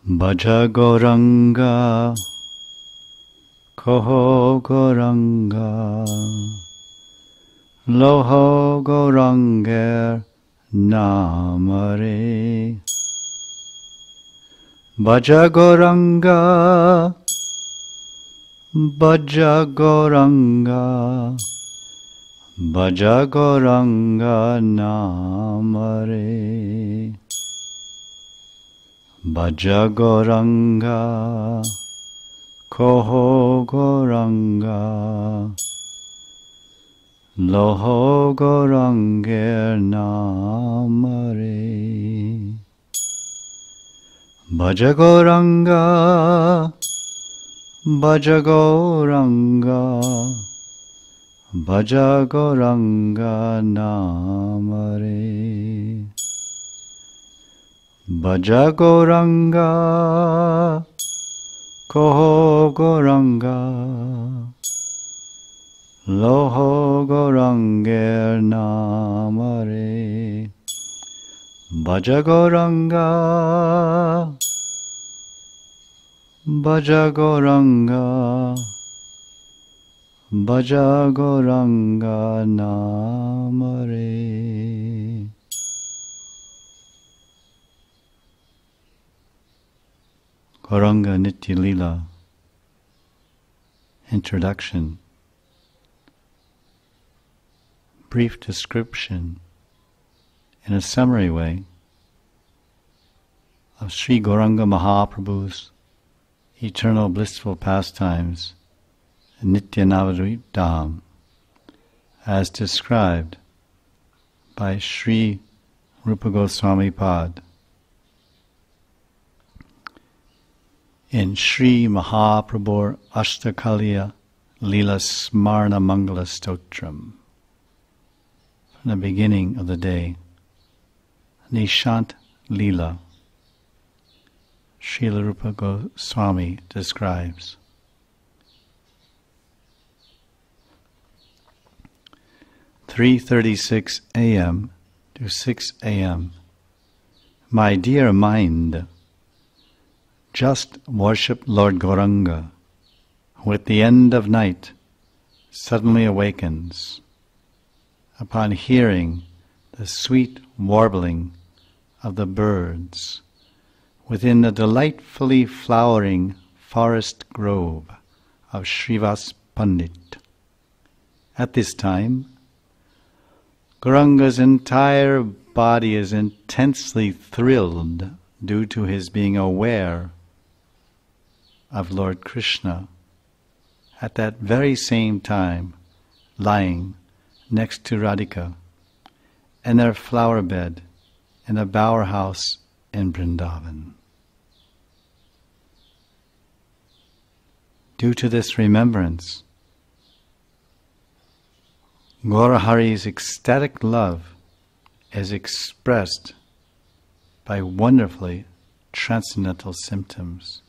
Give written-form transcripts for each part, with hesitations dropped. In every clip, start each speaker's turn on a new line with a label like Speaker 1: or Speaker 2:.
Speaker 1: Bhaja Gauranga, Koho Gauranga, Loho Gauranger Namare. Bhaja Gauranga, Bhaja Gauranga, Bhaja Gauranga Namare. Bhaja Gauranga, Koho Gauranga, Loho Gauranger Namare. Bhaja Gauranga, Bhaja Gauranga, Bhaja Gauranga Namare. Bhaja Gauranga, Koho Gauranga, Loho Gauranger Namare. Bhaja Gauranga, Bhaja Gauranga, Bhaja Gauranga Namare. Gauranga Nitya Lila. Introduction. Brief description, in a summary way, of Sri Gauranga Mahaprabhu's eternal blissful pastimes in Nitya Navadvip Dham, as described by Sri Rupa Goswami Pad in Sri Mahaprabhur Ashtakaliya Lila Smarna Mangala Stotram. From the beginning of the day, Nishant Lila, Srila Rupa Goswami describes. "3:36 a.m. to 6 a.m. My dear mind, just worship Lord Gauranga, who at the end of night suddenly awakens upon hearing the sweet warbling of the birds within the delightfully flowering forest grove of Srivas Pandit. At this time, Gauranga's entire body is intensely thrilled due to his being aware of Lord Krishna at that very same time lying next to Radhika in their flower bed in a bower house in Vrindavan. Due to this remembrance, Gaurahari's ecstatic love is expressed by wonderfully transcendental symptoms,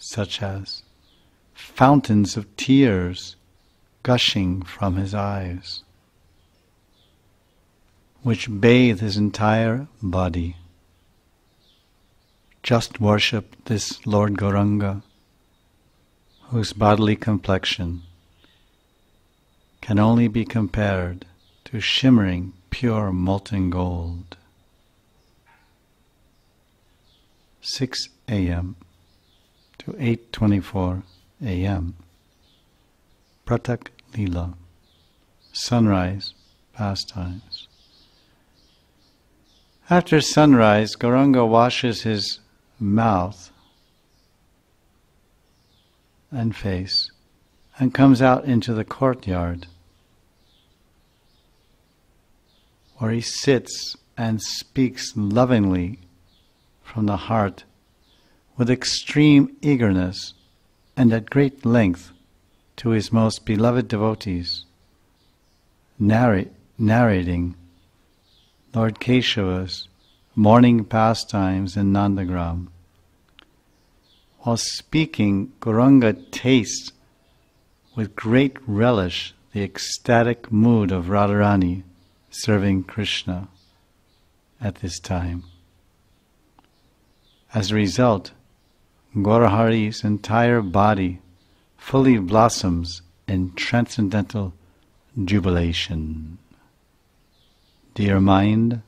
Speaker 1: such as fountains of tears gushing from his eyes, which bathe his entire body. Just worship this Lord Gauranga, whose bodily complexion can only be compared to shimmering pure molten gold. 6 a.m. to 8:24 a.m. Pratak Lila, sunrise pastimes. After sunrise, Gauranga washes his mouth and face and comes out into the courtyard, where he sits and speaks lovingly from the heart with extreme eagerness and at great length to his most beloved devotees, narrating Lord Keshava's morning pastimes in Nandagram. While speaking, Gauranga tastes with great relish the ecstatic mood of Radharani serving Krishna at this time. As a result, Gaurahari's entire body fully blossoms in transcendental jubilation. Dear mind,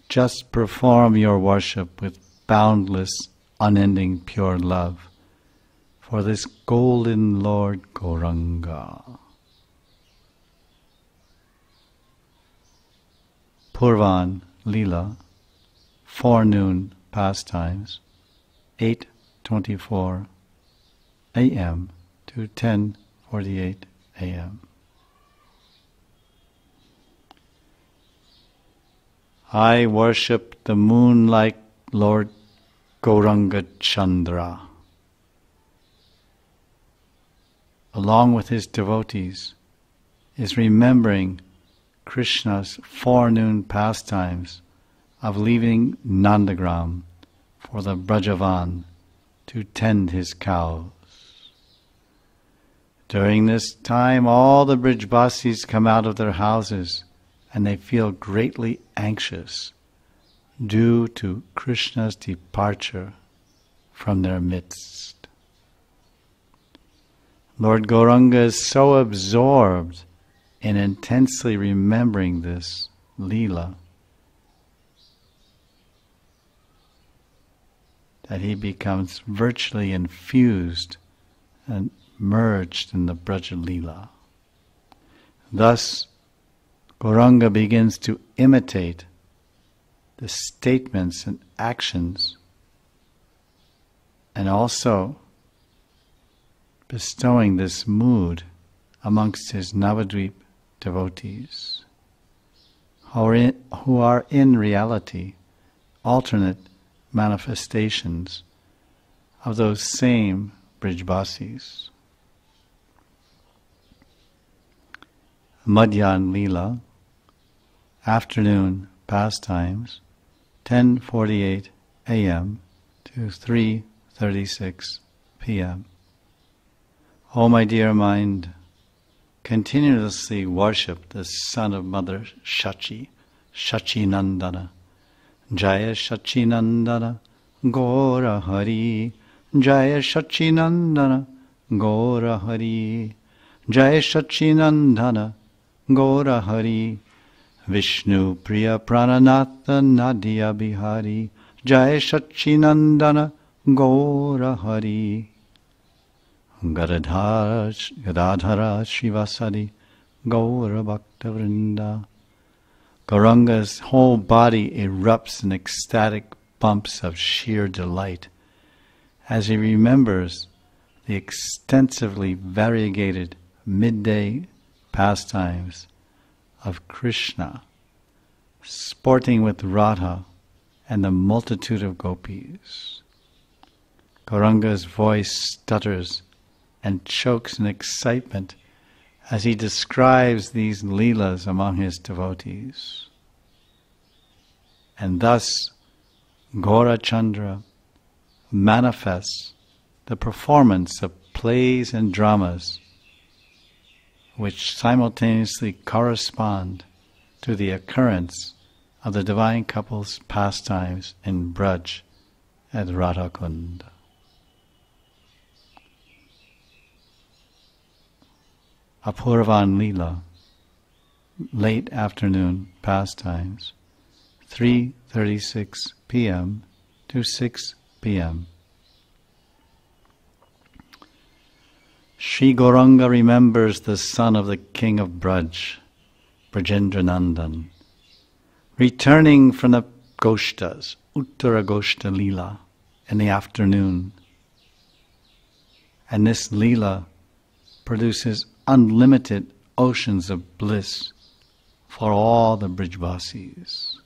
Speaker 1: just perform your worship with boundless, unending pure love for this golden Lord Gauranga. Purvan Lila, forenoon pastimes, 8:24 a.m. to 10:48 a.m. I worship the moon-like Lord Gauranga Chandra. Along with his devotees, is remembering Krishna's forenoon pastimes of leaving Nandagram for the Brajavan to tend his cows. During this time, all the Brijbasis come out of their houses and they feel greatly anxious due to Krishna's departure from their midst. Lord Gauranga is so absorbed in intensely remembering this Leela that he becomes virtually infused and merged in the Braja Leela. Thus, Gauranga begins to imitate the statements and actions and also bestowing this mood amongst his Navadvip devotees, who are in reality alternate manifestations of those same Brijbasis. Madhyan Leela, afternoon pastimes, 10:48 a.m. to 3:36 p.m. O my dear mind, continuously worship the son of Mother Shachi, Shachinandana. Jaya Shachinandana, Gaura Hari. Jaya Shachinandana, Gaura Hari. Jaya Shachinandana, Gaura Hari. Vishnu Priya Prananatha Nadia Bihari. Jaya Shachinandana, Gaura Hari. Gadadhara Shivasadi, Gaura Bhakta Vrinda. Gauranga's whole body erupts in ecstatic bumps of sheer delight as he remembers the extensively variegated midday pastimes of Krishna, sporting with Radha and the multitude of gopis. Gauranga's voice stutters and chokes in excitement as he describes these leelas among his devotees. And thus, Gaurachandra manifests the performance of plays and dramas which simultaneously correspond to the occurrence of the divine couple's pastimes in Braj at Radhakund. Apurvan Leela, late afternoon pastimes, 3:36 p.m. to 6 p.m. Sri Gauranga remembers the son of the king of Braj, Brajendranandan, returning from the Goshtas, Uttara Goshta Leela, in the afternoon. And this Leela produces unlimited oceans of bliss for all the Brijbasis.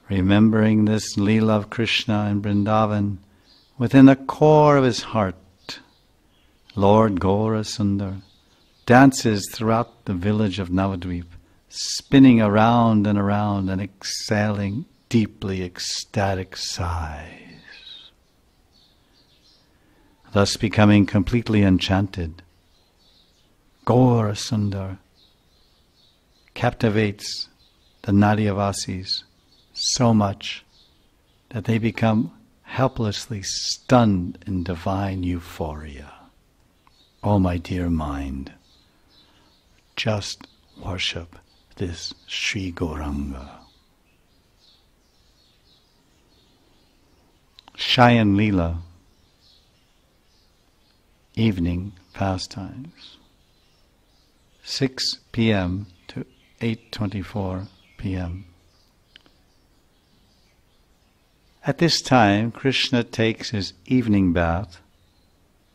Speaker 1: Remembering this Leela of Krishna in Vrindavan, within the core of his heart, Lord Gaura Sundar dances throughout the village of Navadvip, spinning around and exhaling deeply ecstatic sighs. Thus becoming completely enchanted, Gaura Sundar captivates the Nadyavasis so much that they become helplessly stunned in divine euphoria. Oh, my dear mind, just worship this Sri Gauranga. Shayan Leela, evening pastimes, 6 p.m. to 8:24 p.m. At this time, Krishna takes his evening bath,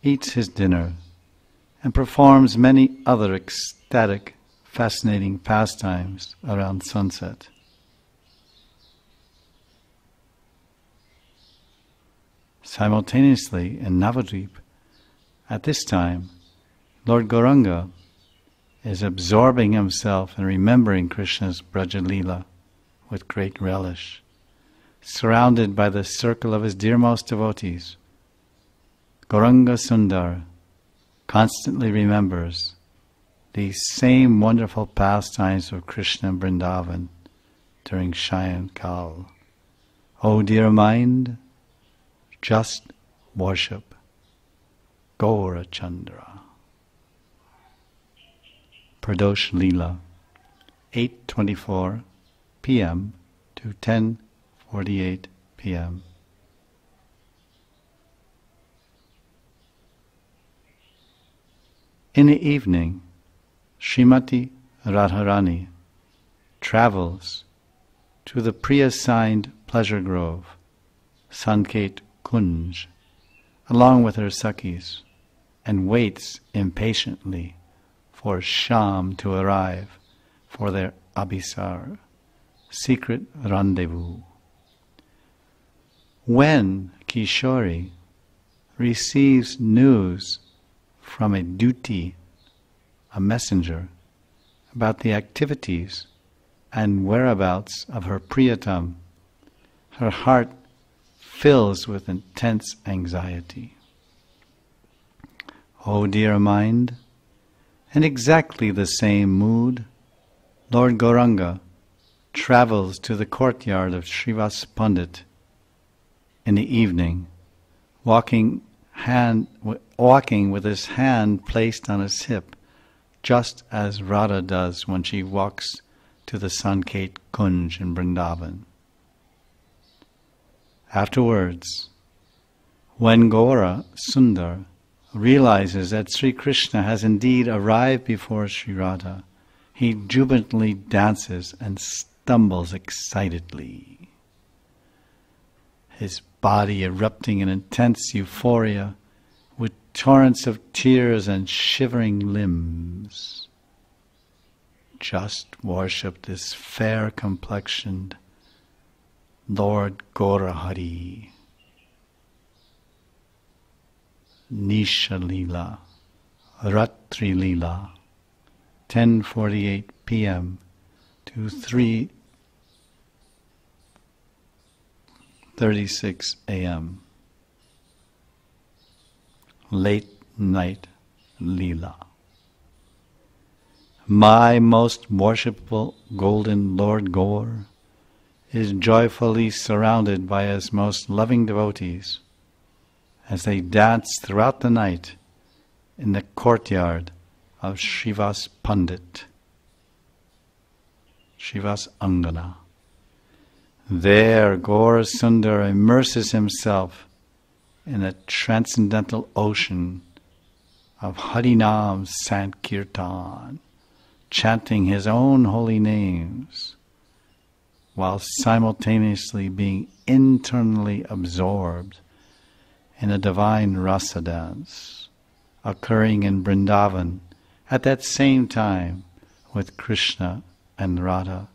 Speaker 1: eats his dinner, and performs many other ecstatic, fascinating pastimes around sunset. Simultaneously, in Navadvip, at this time, Lord Gauranga is absorbing himself and remembering Krishna's Braja Leela with great relish, surrounded by the circle of his dearmost devotees. Gauranga Sundar constantly remembers these same wonderful pastimes of Krishna and Vrindavan during Shayan Kal. Oh, dear mind, just worship Gaura Chandra. Pradosh Leela, 8:24 p.m. to 10:48 p.m. In the evening, Srimati Radharani travels to the pre-assigned pleasure grove, Sanket Kunj, along with her Sakhis, and waits impatiently for Sham to arrive for their Abhisar, secret rendezvous. When Kishori receives news from a duty, a messenger, about the activities and whereabouts of her Priyatam, her heart fills with intense anxiety. Oh, dear mind, in exactly the same mood, Lord Gauranga travels to the courtyard of Srivas Pandit in the evening, walking with his hand placed on his hip, just as Radha does when she walks to the Sanket Kunj in Vrindavan. Afterwards, when Gaura Sundar realizes that Sri Krishna has indeed arrived before Sri Radha, he jubilantly dances and stumbles excitedly, his body erupting in intense euphoria with torrents of tears and shivering limbs. Just worship this fair-complexioned Lord Gaurahari. Nisha Leela, Ratri Leela, 10:48 p.m. to 3:36 a.m. Late Night Leela. My most worshipful golden Lord Gaur is joyfully surrounded by his most loving devotees as they dance throughout the night in the courtyard of Srivas Pandit, Srivas Angana. There, Gaura Sundar immerses himself in a transcendental ocean of Harinam Sankirtan, chanting his own holy names, while simultaneously being internally absorbed in a divine rasa dance occurring in Vrindavan at that same time with Krishna and Radha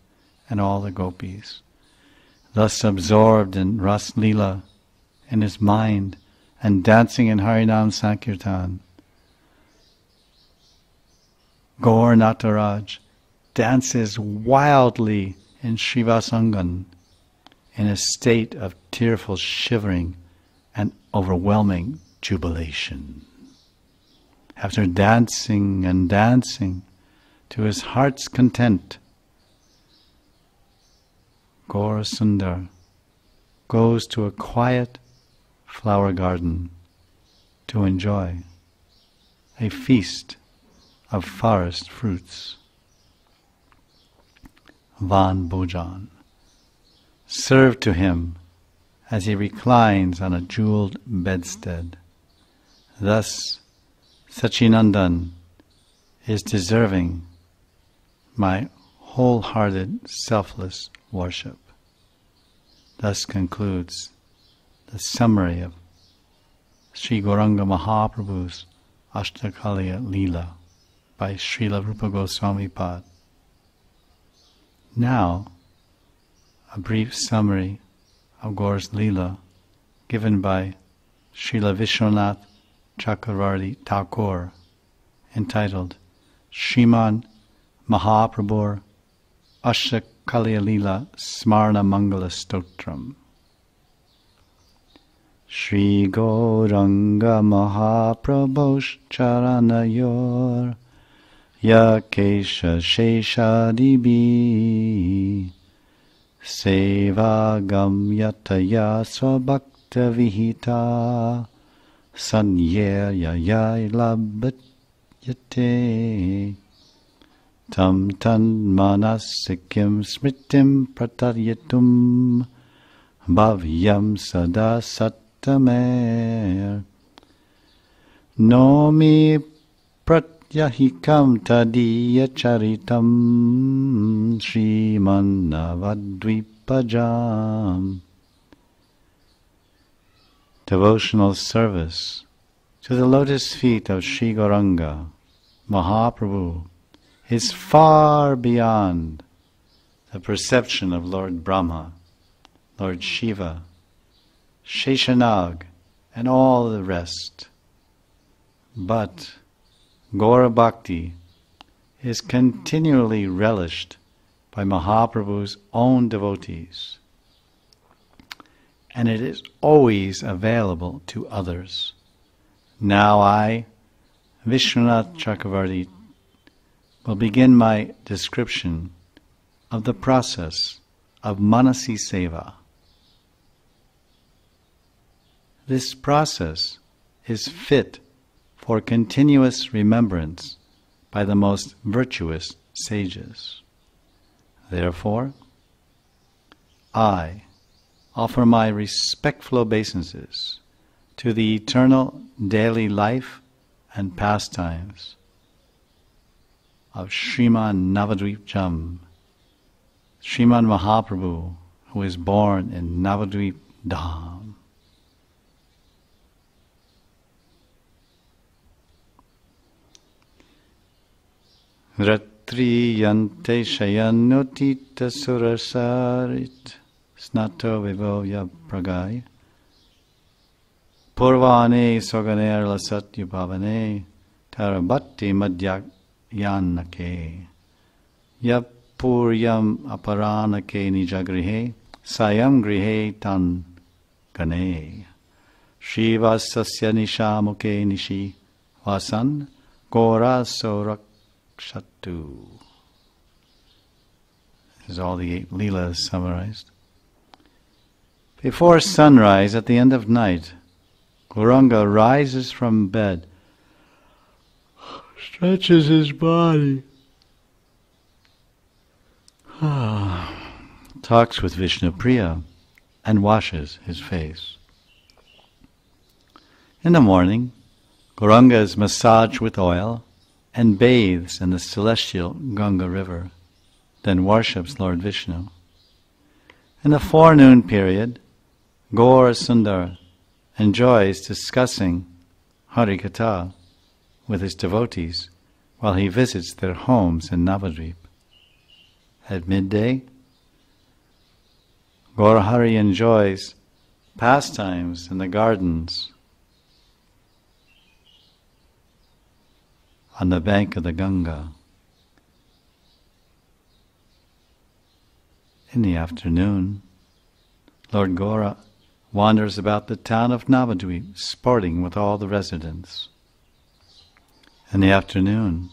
Speaker 1: and all the gopis. Thus absorbed in Ras Leela in his mind and dancing in Harinam Sankirtan, Gaur Nataraj dances wildly in Srivasangan in a state of tearful shivering and overwhelming jubilation. After dancing and dancing to his heart's content, Gaura Sundar goes to a quiet flower garden to enjoy a feast of forest fruits. Van Bhojan, served to him as he reclines on a jeweled bedstead. Thus, Sachinandan is deserving my wholehearted, selfless worship. Thus concludes the summary of Sri Gauranga Mahaprabhu's Ashtakaliya Leela by Srila Rupa Goswami Pad. Now, a brief summary of Gaur's Leela given by Srila Vishwanath Chakravarti Thakur, entitled Sriman Mahaprabhur Ashtakaliya Leela Smarna Mangala Stotram. Shri Gauranga Mahaprabhosh Charanayor Yakesha Sheshadibi Sevagam Yataya Swabhakta Vihita Sanyaya Yailabatyate Tam Tan Manasikyam Smritim Prataryatum Bhavyam Sada Sattamer Nomi Pratyahikam Tadiya Charitam Sriman Navadvipajam. Devotional service to the lotus feet of Sri Gauranga Mahaprabhu is far beyond the perception of Lord Brahma, Lord Shiva, Sheshanag, and all the rest. But Gaura Bhakti is continually relished by Mahaprabhu's own devotees, and it is always available to others. Now I, Vishwanath Chakravarti, will begin my description of the process of Manasi Seva. This process is fit for continuous remembrance by the most virtuous sages. Therefore, I offer my respectful obeisances to the eternal daily life and pastimes of Sriman Navadvip Jam, Sriman Mahaprabhu, who is born in Navadvip Dham. Ratriyante shayanotita surasarit snato vivovya pragai purvane soganer lasatya bhavane tarabhatti madhyak Yannake Yapuryam aparanake nijagrihe sayam grihe tan gane Shivasasya nishamuke nishi vasan Gora sorakshatu. This is all the 8 Leelas summarized. Before sunrise at the end of night, Gauranga rises from bed, stretches his body, talks with Vishnupriya, and washes his face. In the morning, Gauranga is massaged with oil and bathes in the celestial Ganga river, then worships Lord Vishnu. In the forenoon period, Gaur Sundar enjoys discussing Harikatha with his devotees while he visits their homes in Navadvip. At midday, Gaur Hari enjoys pastimes in the gardens on the bank of the Ganga. In the afternoon, Lord Gaura wanders about the town of Navadvip, sporting with all the residents. In the afternoon,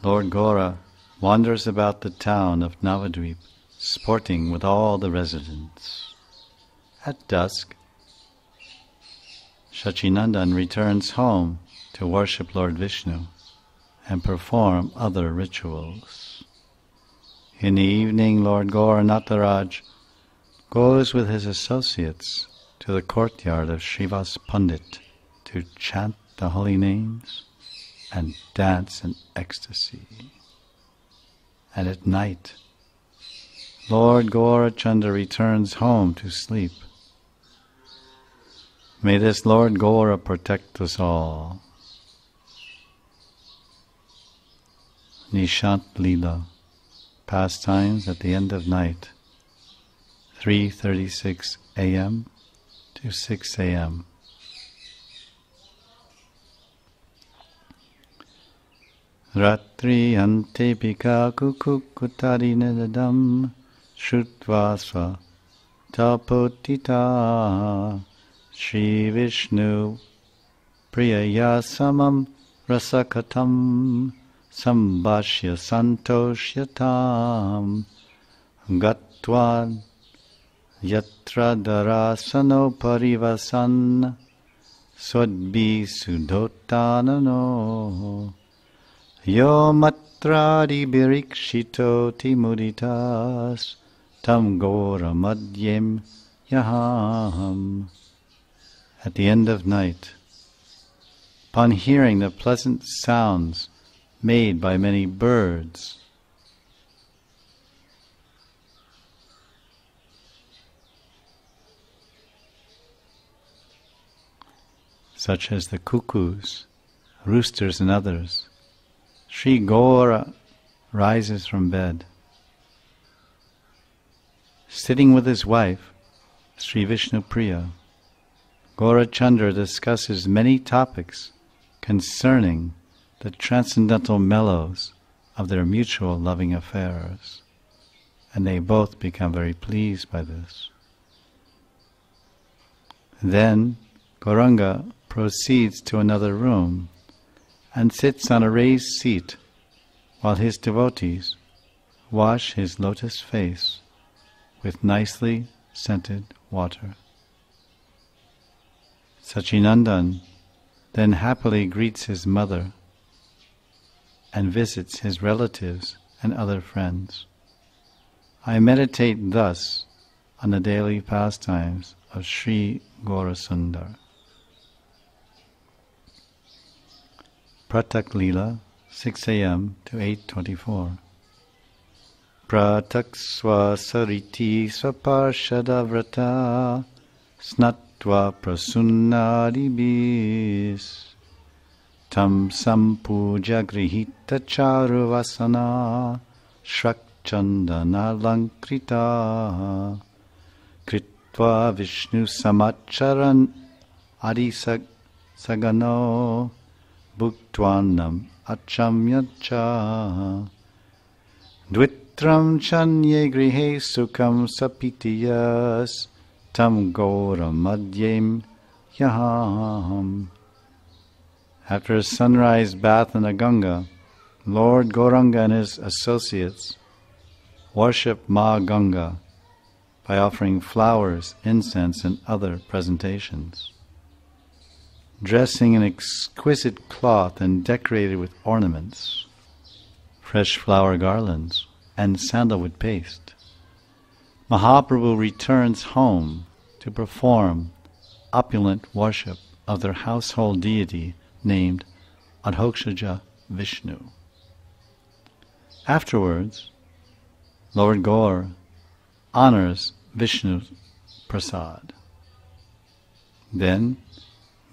Speaker 1: Lord Gaura wanders about the town of Navadvip, sporting with all the residents. At dusk, Sachinandan returns home to worship Lord Vishnu and perform other rituals. In the evening, Lord Gaura Nataraj goes with his associates to the courtyard of Srivas Pandit to chant the holy names and dance in ecstasy. And at night, Lord Gaurachanda returns home to sleep. May this Lord Gaura protect us all. Nishant Leela, pastimes at the end of night, 3:36 a.m. to 6 a.m. Ratri ante pika kukukutari nedadam Shrutvasva tapotita Shri Vishnu Priyaya samam rasakatam Sambhashya santoshyatam Gatvad yatra darasano parivasan Swadbi sudhotanano Yo matradi birikshito timuditas Tam gora madhyem yaham. At the end of night, upon hearing the pleasant sounds made by many birds, such as the cuckoos, roosters and others, Sri Gaura rises from bed. Sitting with his wife, Sri Vishnu Priya, Gaurachandra discusses many topics concerning the transcendental mellows of their mutual loving affairs, and they both become very pleased by this. Then Gauranga proceeds to another room and sits on a raised seat while his devotees wash his lotus face with nicely scented water. Sachinandan then happily greets his mother and visits his relatives and other friends. I meditate thus on the daily pastimes of Sri Gaurasundar. Pratak Leela, 6 a.m. to 8:24. Pratak swasariti swaparshadavrata snatva prasunnadibis tam sampuja grihita charuvasana shrakchandana lankrita kritva vishnu samacharan adisagano bhuktvanam achamyacha dvitram chanye grihe sukham sapitiyas tam gora madhyem yaham. After a sunrise bath in the Ganga, Lord Gauranga and his associates worship Ma Ganga by offering flowers, incense, and other presentations. Dressing in exquisite cloth and decorated with ornaments, fresh flower garlands, and sandalwood paste, Mahaprabhu returns home to perform opulent worship of their household deity named Adhokshaja Vishnu. Afterwards, Lord Gaur honors Vishnu's prasad. Then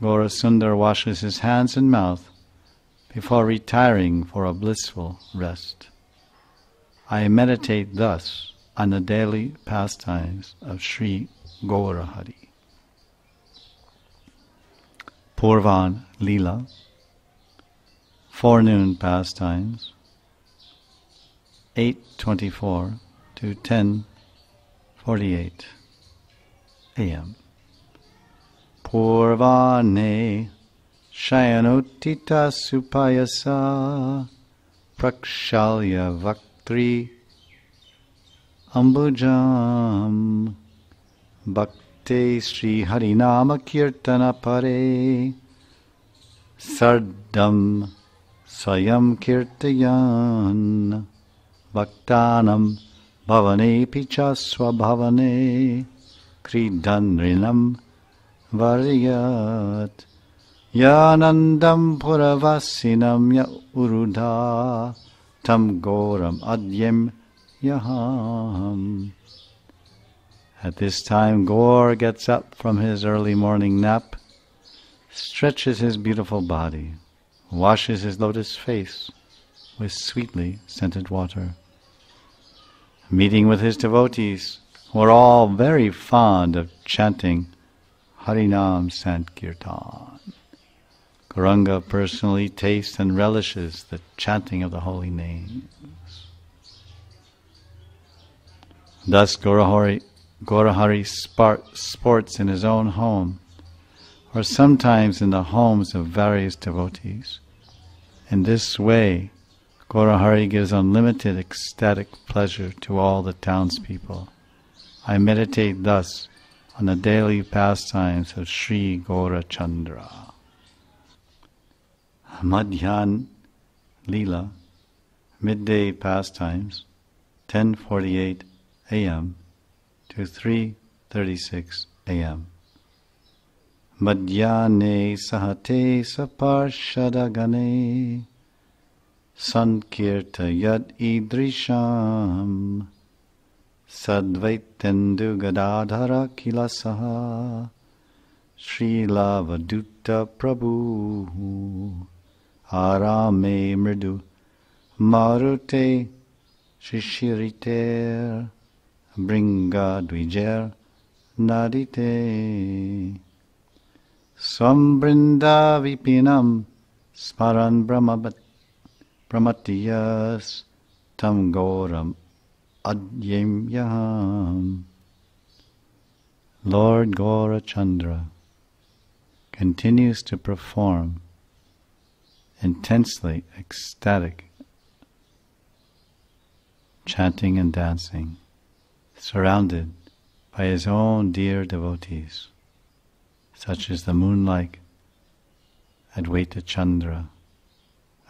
Speaker 1: Gaurasundar washes his hands and mouth before retiring for a blissful rest. I meditate thus on the daily pastimes of Sri Gaurahari. Purvan Leela, forenoon pastimes, 8:24 to 10:48 a.m. Purvane shayanotita supayasa prakshalya vaktri ambujam Bhakte Sri Harinama Kirtana Pare Sardam Swayam Kirtayan Bhaktanam Bhavane Picha Swabhavane Kridanrinam Variyat Yanandam Puravasinam Ya Urudha Tam Goram Adyam Yaham. At this time, Gaur gets up from his early morning nap, stretches his beautiful body, washes his lotus face with sweetly scented water. Meeting with his devotees, who are all very fond of chanting Harinam Sankirtan, Gauranga personally tastes and relishes the chanting of the holy names. Thus Gaurahari sports in his own home, or sometimes in the homes of various devotees. In this way, Gaurahari gives unlimited ecstatic pleasure to all the townspeople. I meditate thus on the daily pastimes of Sri Gaurachandra. Madhyan Leela, midday pastimes, 10:48 a.m. to 3:36 a.m. Madhyane sahate saparshadagane sankirtayat idrisham sadvaitendu gadadhara kilasaha Srila Vaduta Prabhu Arame mridu marute shishiriter Bringa Dvijer Nadite Swambrinda Vipinam Smaran Brahmatiyas Tam Goram Adyam Yaham. Lord Gaurachandra continues to perform intensely ecstatic chanting and dancing, surrounded by his own dear devotees, such as the moon-like Advaita Chandra,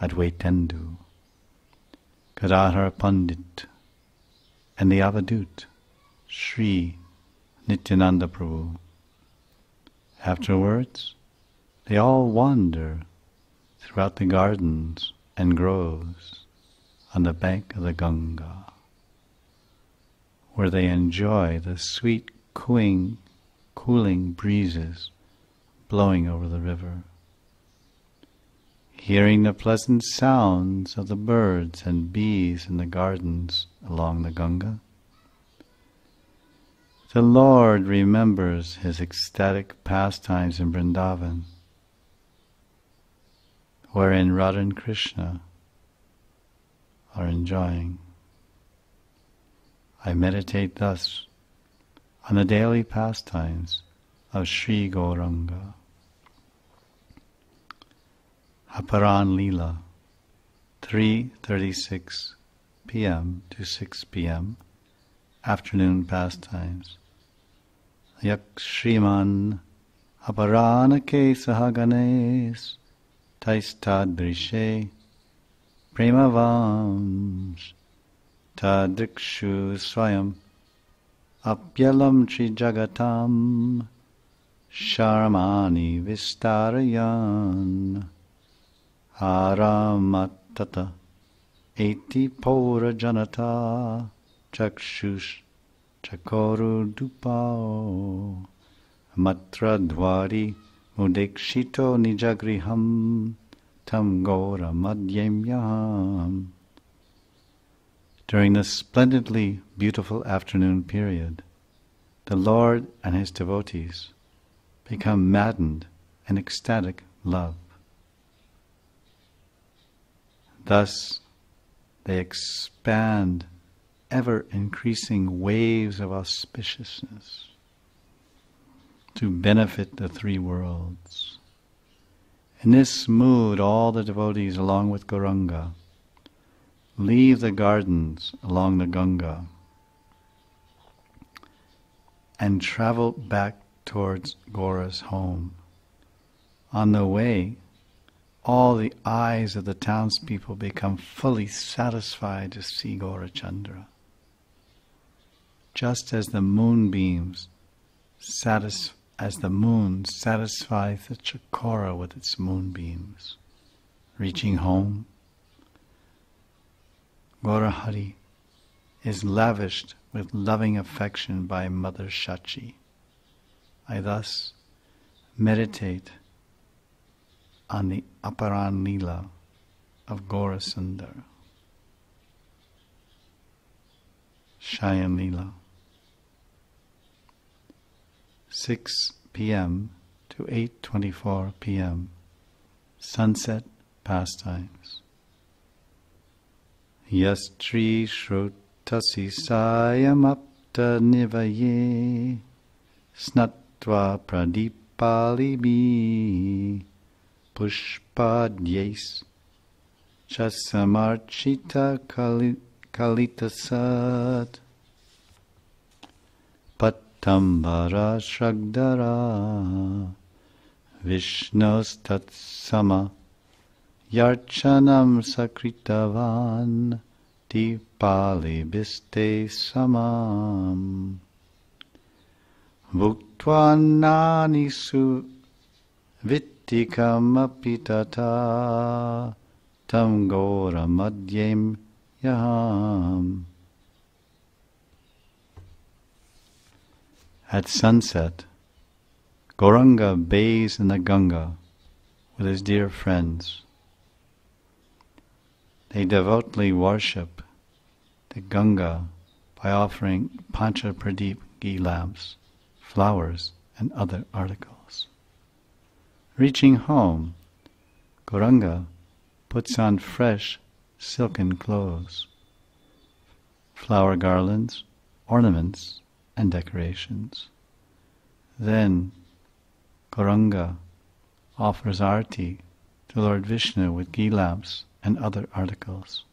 Speaker 1: Advaitendu, Gadadhar Pandit, and the Avadut, Sri Nityananda Prabhu. Afterwards, they all wander throughout the gardens and groves on the bank of the Ganga, where they enjoy the sweet cooling breezes blowing over the river, hearing the pleasant sounds of the birds and bees in the gardens along the Ganga. The Lord remembers his ecstatic pastimes in Vrindavan, wherein Radha and Krishna are enjoying. I meditate thus on the daily pastimes of Sri Gauranga. Aparan Leela, 3:36 p.m. to 6 p.m. Afternoon pastimes. Yakshriman Aparanake Sahaganes Taistadrishe Premavams Tadrikshu Swayam Apyalam Tri Jagatam Sharmani Vistarayan Aramatata Eti Pora Janata Chakshush Chakoru Dupao Matra Dwari Mudekshito Nijagriham Tam Gora Madhyam Yaham. During this splendidly beautiful afternoon period, the Lord and his devotees become maddened in ecstatic love. Thus, they expand ever-increasing waves of auspiciousness to benefit the three worlds. In this mood, all the devotees, along with Gauranga, leave the gardens along the Ganga and travel back towards Gaura's home. On the way, all the eyes of the townspeople become fully satisfied to see Gaurachandra, just as the moonbeams as the moon satisfies the chakora with its moonbeams. Reaching home, Gaurahari is lavished with loving affection by Mother Shachi. I thus meditate on the Aparan Leela of Gaurasundar. Shayan Leela. 6 p.m. to 8:24 p.m. Sunset pastimes. Yastri shrutasi sayamapta nivaye snatva pradipalibi pushpadyes chasamarchita kalitasat Tambara Shragdara Vishnos Tatsama Yarchanam Sakritavan Dipali Biste Samam Vuktvanani Su Vittikam Apitata Tam Gora Madhyem Yaham. At sunset, Gauranga bathes in the Ganga with his dear friends. They devoutly worship the Ganga by offering Pancha Pradeep ghee lamps, flowers, and other articles. Reaching home, Gauranga puts on fresh silken clothes, flower garlands, ornaments, and decorations. Then Gauranga offers arti to Lord Vishnu with ghee lamps and other articles.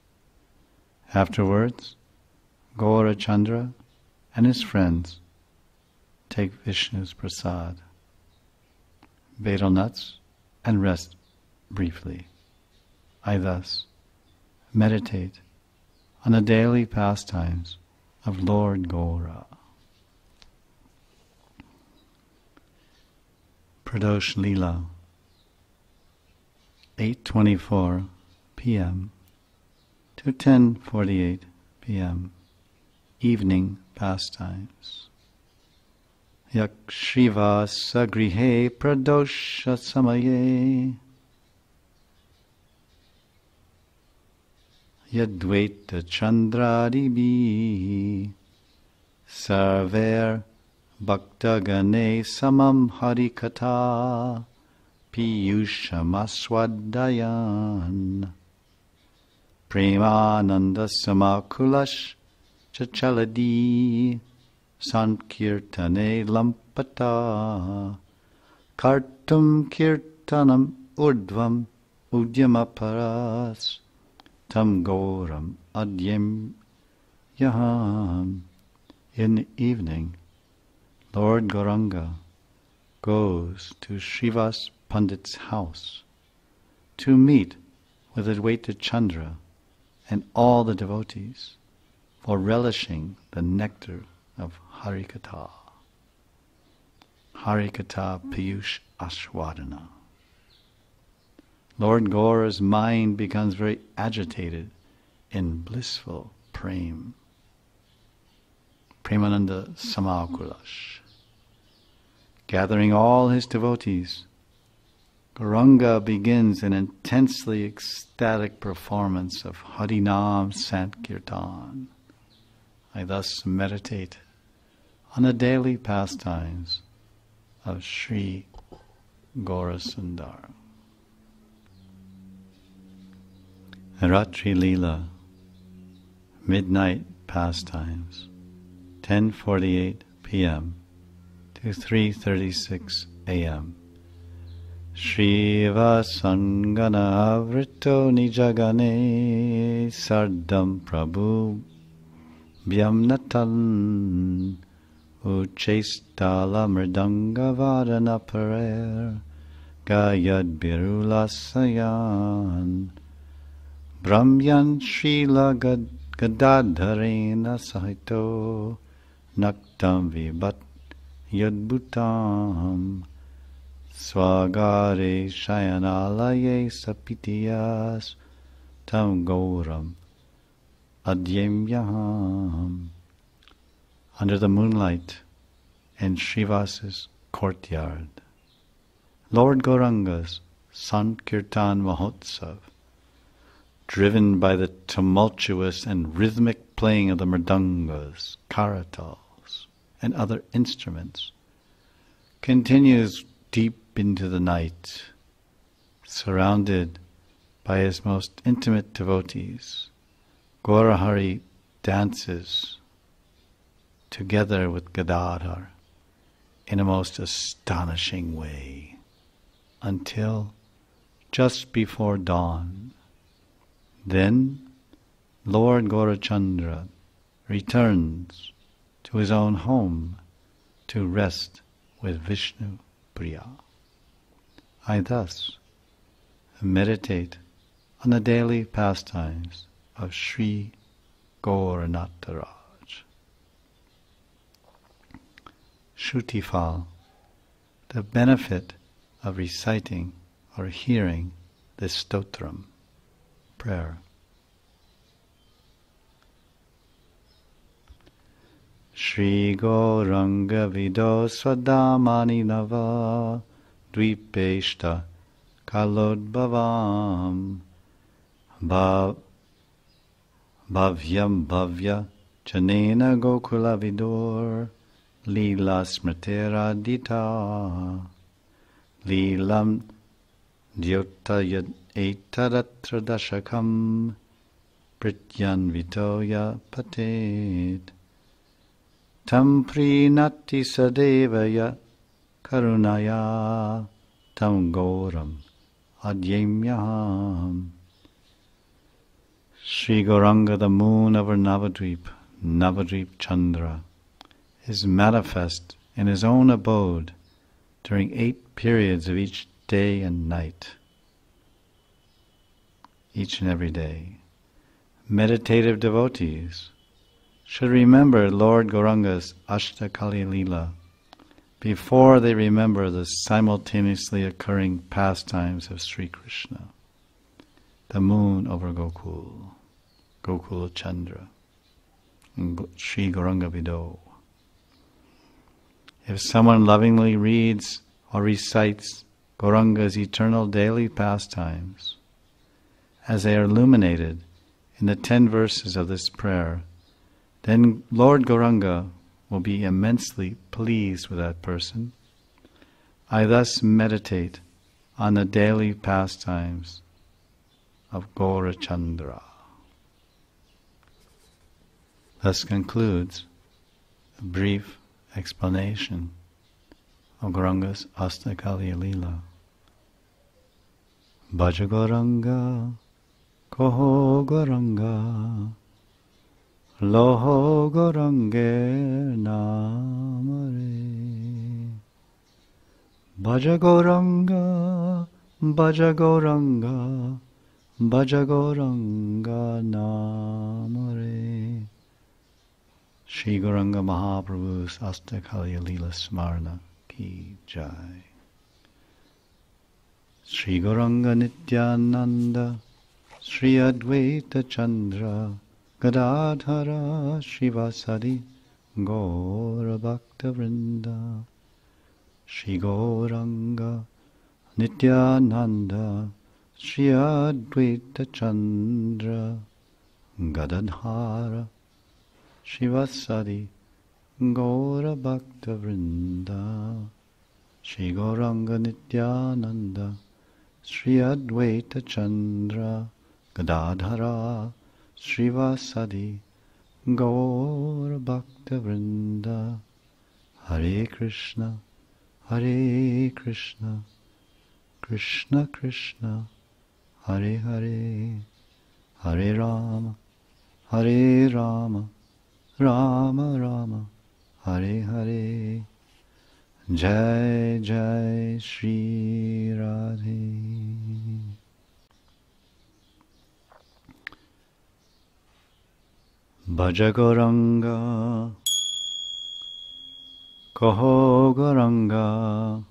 Speaker 1: Afterwards, Gaurachandra and his friends take Vishnu's prasad, betel nuts, and rest briefly. I thus meditate on the daily pastimes of Lord Gaura. Pradosh Leela, 8:24 p.m. to 10:48 p.m. Evening pastimes. Yakshiva sagrihe pradosha samaye Yadvaita chandradibi sarver Bhaktagane samam harikatha piyushamaswadayan premananda samakulash chachaladi sankirtane lampata kartum kirtanam urdvam udyamaparas tam gauram adyam yaham. In the evening, Lord Gauranga goes to Srivas Pandit's house to meet with Advaita Chandra and all the devotees for relishing the nectar of Harikatha. Harikatha Piyush Ashwadana. Lord Gaura's mind becomes very agitated in blissful prem. Premananda Samakulash. Gathering all his devotees, Gauranga begins an intensely ecstatic performance of Harinam Sankirtan. I thus meditate on the daily pastimes of Sri Gaurasundar. Ratri Leela, midnight pastimes, 10:48 p.m. to 3:36 a.m. Shriva Sangana Avrito Nijagane Sardam Prabhu Vyamnatan Chestala Mridanga Vadana Parer Gayad Birulasayan Brahmyan Srila Gadadharena Sahito Naktam Vibat Yadbhutam Swagare Shayanalaye Sapitiyas Tam Gauram Adyemyaham. Under the moonlight in Srivasa's courtyard, Lord Gauranga's Sankirtan Mahotsav, driven by the tumultuous and rhythmic playing of the mridangas, karatals, and other instruments, continues deep into the night, surrounded by his most intimate devotees. Gaurahari dances together with Gadadhar in a most astonishing way until just before dawn. Then Lord Gaurachandra returns to his own home to rest with Vishnu Priya. I thus meditate on the daily pastimes of Sri Gauranataraj. Shrutifal, the benefit of reciting or hearing this stotram, prayer. Shri Gauranga Vido Swadamani Nava Dvipeshta Kalodbhavam Bhavyam Bhavya Chanena Gokula Vidur Lila Smritera Dita Lilam Dyotayad Etaratra Dashakam Prityan Vitoya Patet Tam Prinati Sadevaya Karunaya Tam Gauram Adyemyaham. Sri Gauranga, the moon over Navadvip Chandra, is manifest in his own abode during 8 periods of each day and night, each and every day. Meditative devotees should remember Lord Gauranga's Ashtakali Leela before they remember the simultaneously occurring pastimes of Sri Krishna, the moon over Gokula Chandra, and Sri Gauranga Vido. If someone lovingly reads or recites Gauranga's eternal daily pastimes, as they are illuminated in the 10 verses of this prayer, then Lord Gauranga will be immensely pleased with that person. I thus meditate on the daily pastimes of Gaurachandra. Thus concludes a brief explanation of Gauranga's Astakali Leela. Bhaja Gauranga, Koho Gauranga, Loho Gaurange Namare. Bhaja Gauranga, Bhaja Gauranga, Bhaja Gauranga Namare. Shri Gauranga Mahaprabhu's Astakali Leela Smarna Ki Jai. Shri Gauranga Nityananda, Shri Advaita Chandra, Gadadhara Shivasadi, Gaura Bhakta Vrinda. Shri Gauranga Nityananda, Shri Advaita Chandra, Gadadhara Shivasadi, Gaura Bhakta Vrinda. Shri Gauranga Nityananda, Shri Advaita Chandra, Gadadhara Srivasadi, Gaura Bhakta Vrinda. Hare Krishna, Hare Krishna, Krishna Krishna, Hare Hare, Hare Rama, Hare Rama, Rama Rama, Hare Hare. Jai Jai Shri Radhe. Bhaja Gauranga, Kaho Gauranga,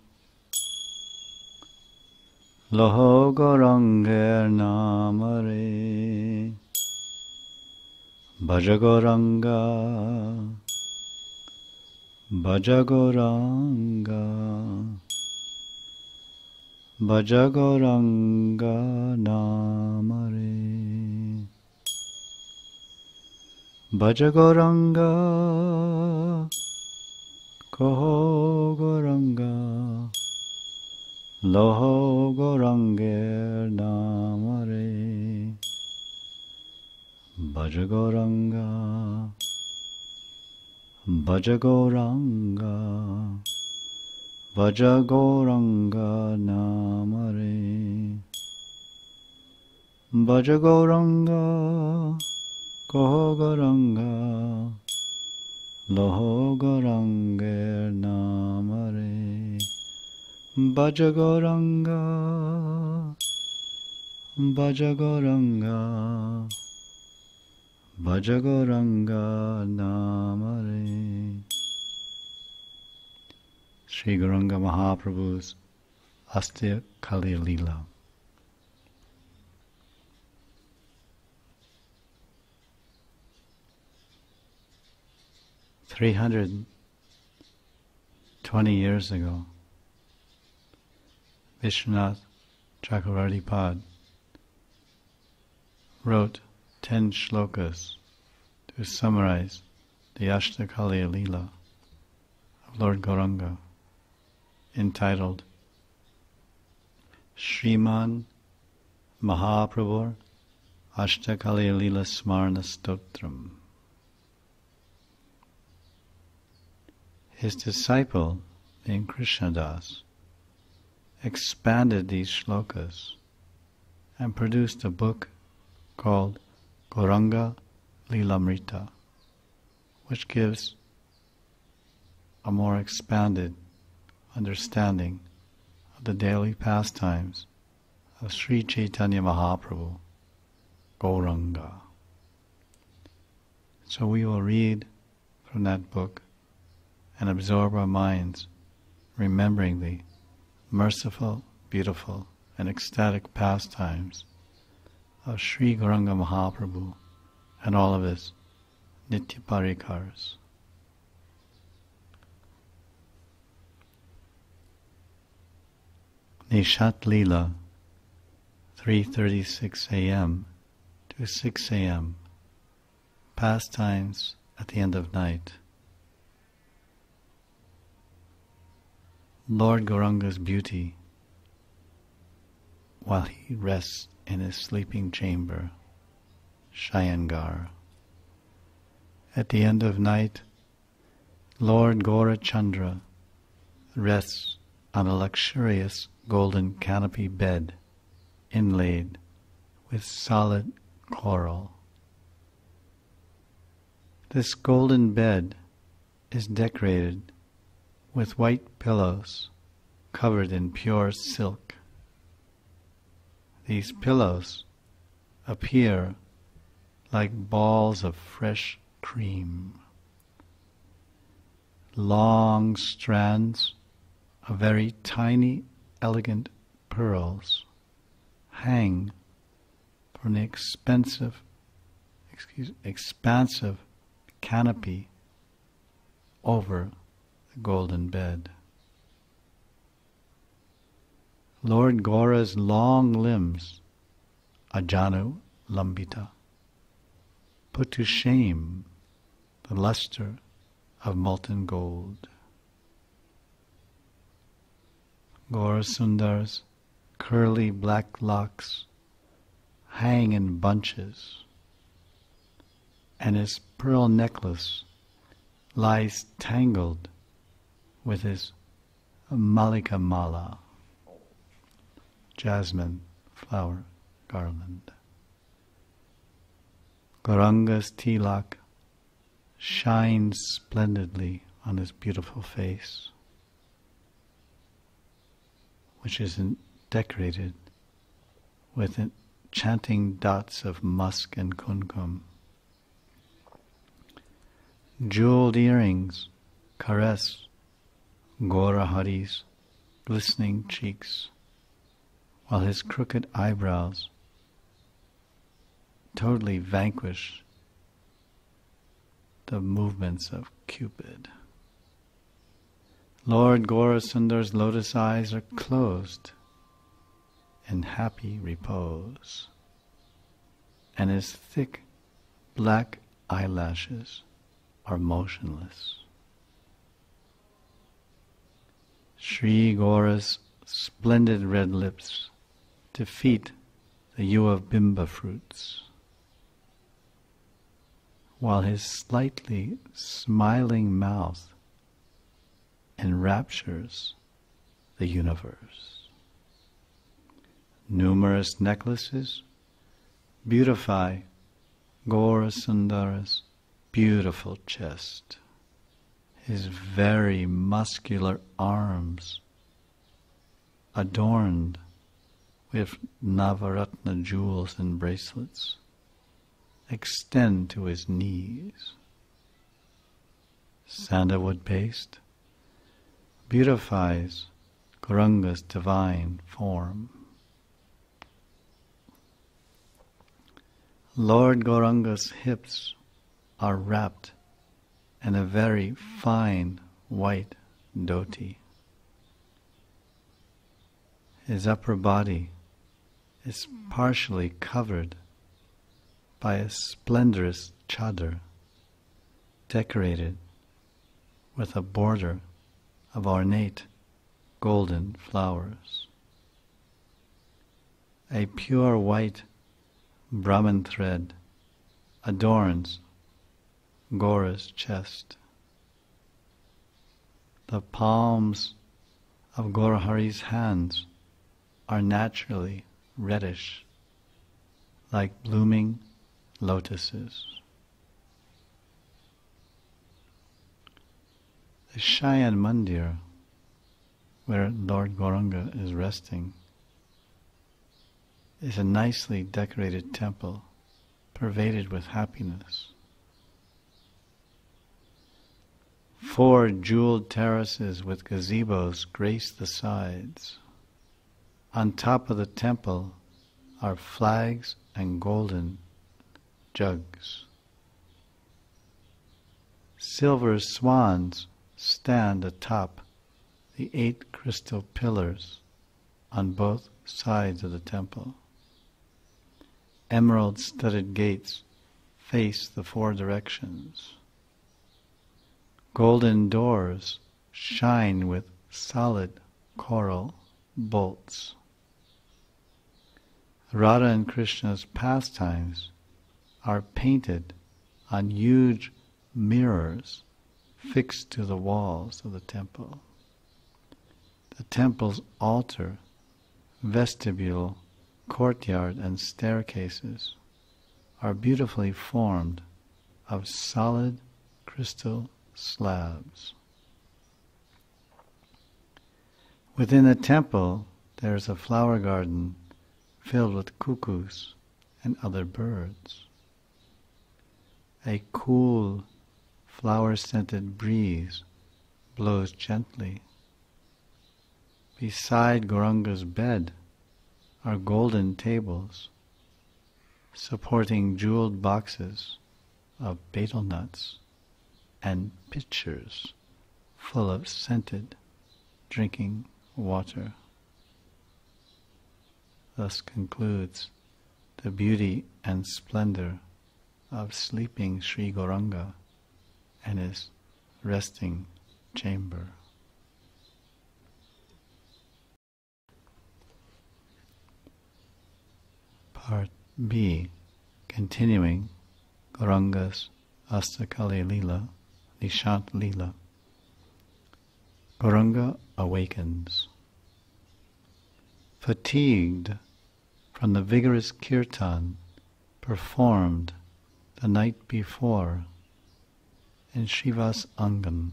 Speaker 1: Laho Gaurangar Namare. Bhaja Gauranga, Bhaja Gauranga, Bhaja Gauranga Namare. Bhaja Gauranga, Kaho Gauranga, Laho Gaurangar Namare. Bhaja Gauranga, Bhaja Gauranga, Bhaja Gauranga Namare. Bhaja Gauranga, Kaho Gauranga, Laho Gaurangar Namare. Bhaja Gauranga, Bhaja Gauranga, Bhaja Gauranga Namare. Sri Gauranga Mahaprabhu's Astya Kali Leela. "320 years ago, Vishwanath Chakravarti Pad wrote 10 shlokas to summarize the Ashtakaliya Leela of Lord Gauranga, entitled Shriman Mahaprabhur Ashtakaliya Leela Smarna Stotram. His disciple, being Krishnadas, expanded these shlokas and produced a book called Gauraga Lilamrta, which gives a more expanded understanding of the daily pastimes of Sri Chaitanya Mahaprabhu, Gauranga. So we will read from that book and absorb our minds, remembering the merciful, beautiful, and ecstatic pastimes of Sri Gauranga Mahaprabhu and all of his Nitya Parikars. Nishat Leela, 3:36 a.m. to 6 a.m. Pastimes at the end of night. Lord Gauranga's beauty, while he rests in his sleeping chamber, Shayangar. At the end of night, Lord Gaurachandra rests on a luxurious golden canopy bed inlaid with solid coral. This golden bed is decorated with white pillows covered in pure silk. These pillows appear like balls of fresh cream. Long strands of very tiny, elegant pearls hang from the expansive canopy over the golden bed. Lord Gaura's long limbs, Ajanu Lambita, put to shame the luster of molten gold. Gaurasundar's curly black locks hang in bunches, and his pearl necklace lies tangled with his Malika Mala, jasmine flower garland. Gauranga's tilak shines splendidly on his beautiful face, which is decorated with enchanting dots of musk and kumkum. Jeweled earrings caress Gaurahari's glistening cheeks, while his crooked eyebrows totally vanquish the movements of Cupid. Lord Gaurasundar's lotus eyes are closed in happy repose, and his thick black eyelashes are motionless. Sri Gaura's splendid red lips defeat the hue of bimba fruits, while his slightly smiling mouth enraptures the universe. Numerous necklaces beautify Gaurasundara's beautiful chest. His very muscular arms, adorned with Navaratna jewels and bracelets, extend to his knees. Sandalwood paste beautifies Gauranga's divine form. Lord Gauranga's hips are wrapped in a very fine white dhoti. His upper body is partially covered by a splendorous chadar decorated with a border of ornate golden flowers. A pure white Brahman thread adorns Gaura's chest. The palms of Gaurahari's hands are naturally reddish, like blooming lotuses. The Shayan Mandir, where Lord Gauranga is resting, is a nicely decorated temple pervaded with happiness. 4 jeweled terraces with gazebos grace the sides. On top of the temple are flags and golden jugs. Silver swans stand atop the 8 crystal pillars on both sides of the temple. Emerald-studded gates face the 4 directions. Golden doors shine with solid coral bolts. Radha and Krishna's pastimes are painted on huge mirrors fixed to the walls of the temple. The temple's altar, vestibule, courtyard, and staircases are beautifully formed of solid crystal slabs. Within the temple there is a flower garden filled with cuckoos and other birds. A cool, flower-scented breeze blows gently. Beside Gauranga's bed are golden tables supporting jeweled boxes of betel nuts and pitchers full of scented drinking water. Thus concludes the beauty and splendor of sleeping Sri Gauranga and his resting chamber. Part B, continuing Gauranga's Astakali Leela, Nishant Leela. Gauranga awakens. Fatigued from the vigorous kirtan performed the night before in Shiva's Angan,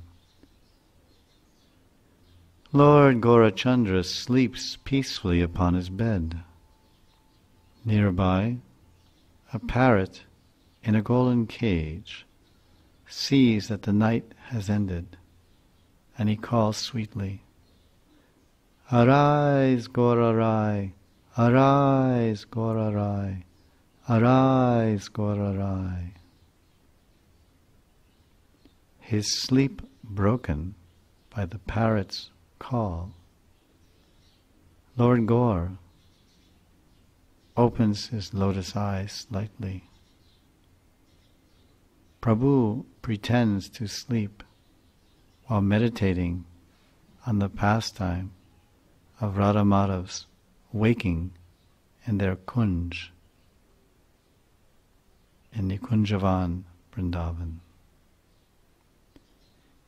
Speaker 1: Lord Gaurachandra sleeps peacefully upon his bed. Nearby, a parrot in a golden cage sees that the night has ended, and he calls sweetly, "Arise, Gaurarai! Arise, Gaurarai! Arise, Gaurarai!" His sleep broken by the parrot's call, Lord Gaur opens his lotus eyes slightly. Prabhu pretends to sleep while meditating on the pastime of Radha Madhav's waking in their kunj in Nikunjavan, Vrindavan.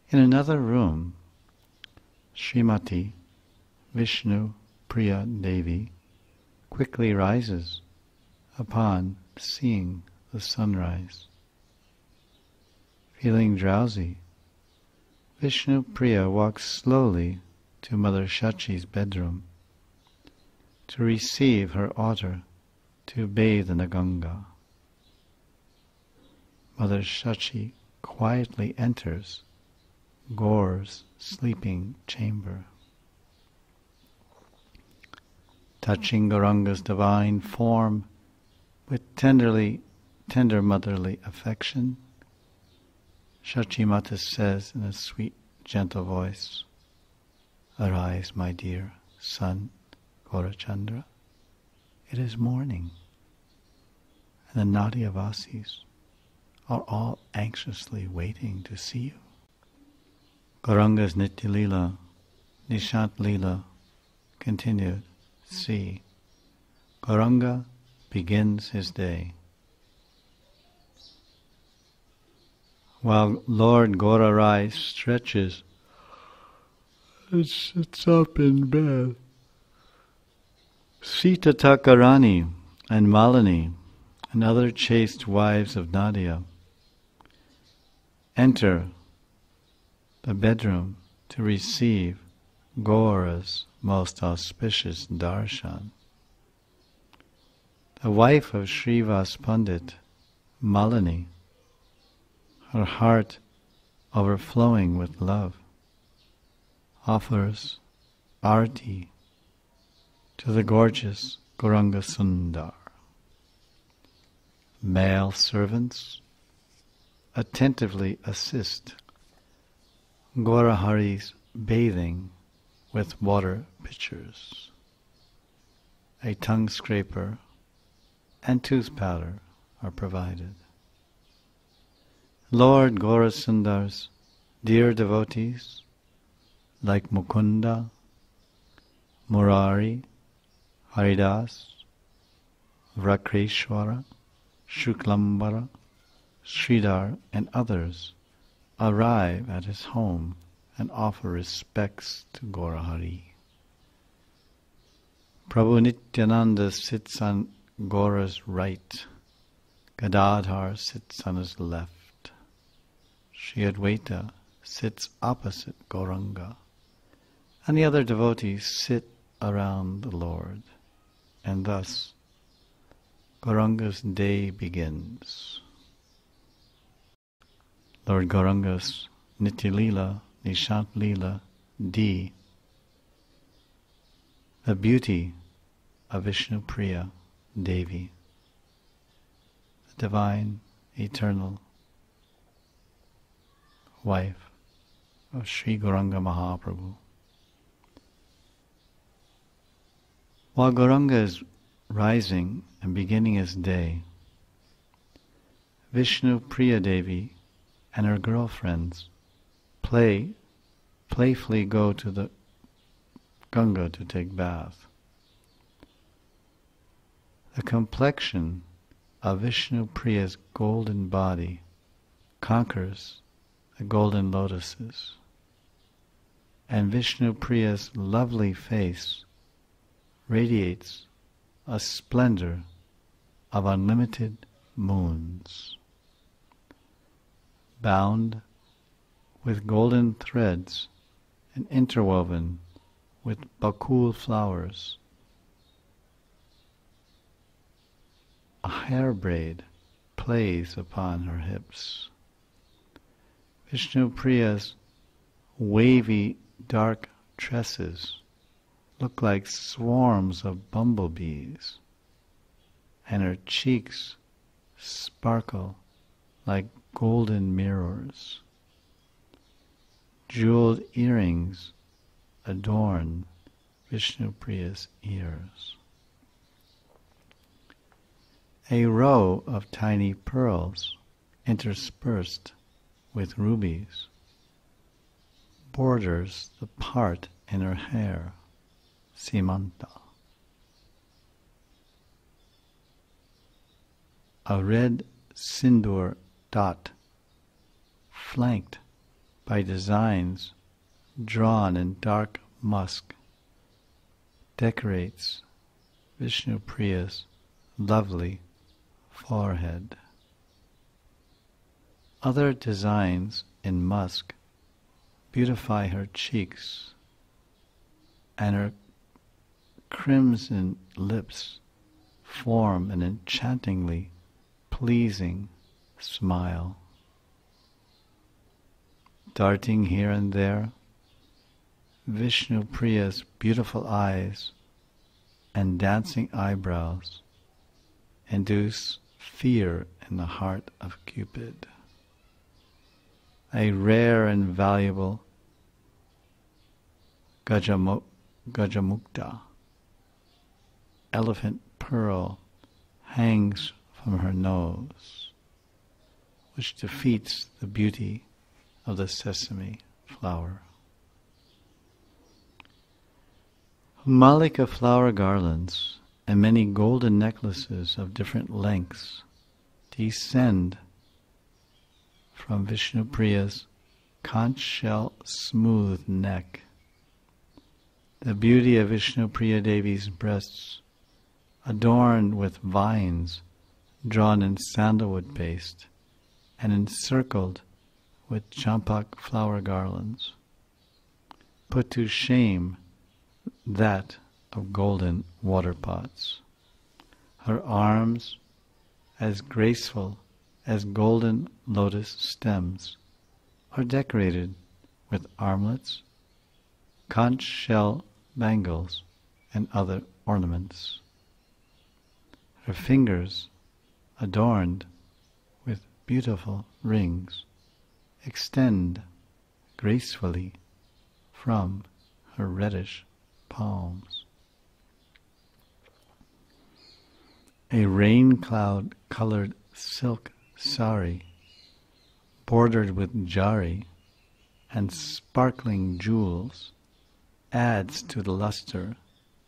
Speaker 1: In another room, Srimati Vishnu Priya Devi quickly rises upon seeing the sunrise. Feeling drowsy, Vishnu Priya walks slowly to Mother Shachi's bedroom to receive her order to bathe in the Ganga. Mother Shachi quietly enters Gaur's sleeping chamber. Touching Gauranga's divine form with tender motherly affection, Shachimata says in a sweet, gentle voice, "Arise, my dear son, Gaurachandra. It is morning, and the Nadiyavasis are all anxiously waiting to see you." Gauranga's Nitya Lila, Nishant Lila, continued. See, Gauranga begins his day. While Lord Gaurarai stretches and sits up in bed, Sita Takarani and Malini and other chaste wives of Nadia enter the bedroom to receive Gaura's most auspicious darshan. The wife of Srivas Pandit, Malini, her heart overflowing with love, offers arti to the gorgeous Gauranga Sundar. Male servants attentively assist Gaurahari's bathing with water pitchers. A tongue scraper and tooth powder are provided. Lord Gaurasundar's dear devotees like Mukunda, Murari, Haridas, Vrakreshwara, Shuklambara, Sridhar and others arrive at his home and offer respects to Gaurahari. Prabhu Nityananda sits on Gaura's right, Gadadhar sits on his left. Sri Advaita sits opposite Gauranga, and the other devotees sit around the Lord, and thus Gauranga's day begins. Lord Gauranga's Nitya Lila, Nishant Lila, D, the beauty of Vishnu Priya Devi, the divine, eternal wife of Sri Gauranga Mahaprabhu. While Gauranga is rising and beginning his day, Vishnu Priya Devi and her girlfriends playfully go to the Ganga to take bath. The complexion of Vishnu Priya's golden body conquers the golden lotuses, and Vishnu Priya's lovely face radiates a splendor of unlimited moons. Bound with golden threads and interwoven with bakul flowers. A hair braid plays upon her hips. Vishnu Priya's wavy dark tresses look like swarms of bumblebees, and her cheeks sparkle like golden mirrors. Jeweled earrings adorn Vishnu Priya's ears. A row of tiny pearls interspersed with rubies borders the part in her hair, simanta. A red sindoor dot, flanked by designs drawn in dark musk, decorates Vishnu Priya's lovely forehead. Other designs in musk beautify her cheeks, and her crimson lips form an enchantingly pleasing smile. Darting here and there, Vishnu Priya's beautiful eyes and dancing eyebrows induce fear in the heart of Cupid. A rare and valuable Gajamukta, elephant pearl, hangs from her nose, which defeats the beauty of the sesame flower. Malika flower garlands and many golden necklaces of different lengths descend from Vishnu Priya's conch shell smooth neck. The beauty of Vishnu Priya Devi's breasts, adorned with vines drawn in sandalwood paste and encircled with champak flower garlands, put to shame that of golden water pots. Her arms, as graceful as golden lotus stems, are decorated with armlets, conch shell bangles, and other ornaments. Her fingers, adorned with beautiful rings, extend gracefully from her reddish palms. A rain cloud colored silk sari, bordered with jari and sparkling jewels, adds to the luster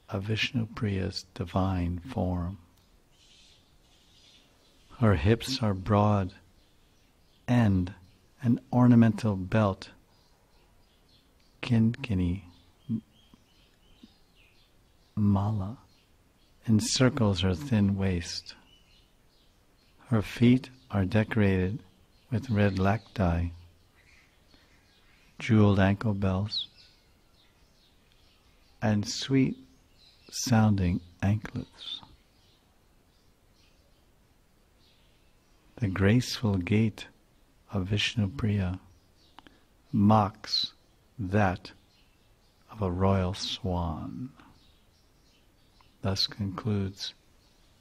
Speaker 1: of Vishnu Priya's divine form. Her hips are broad, and an ornamental belt, kinkini mala, encircles her thin waist. Her feet are decorated with red lacti, jeweled ankle bells, and sweet-sounding anklets. The graceful gait of Vishnu Priya mocks that of a royal swan. Thus concludes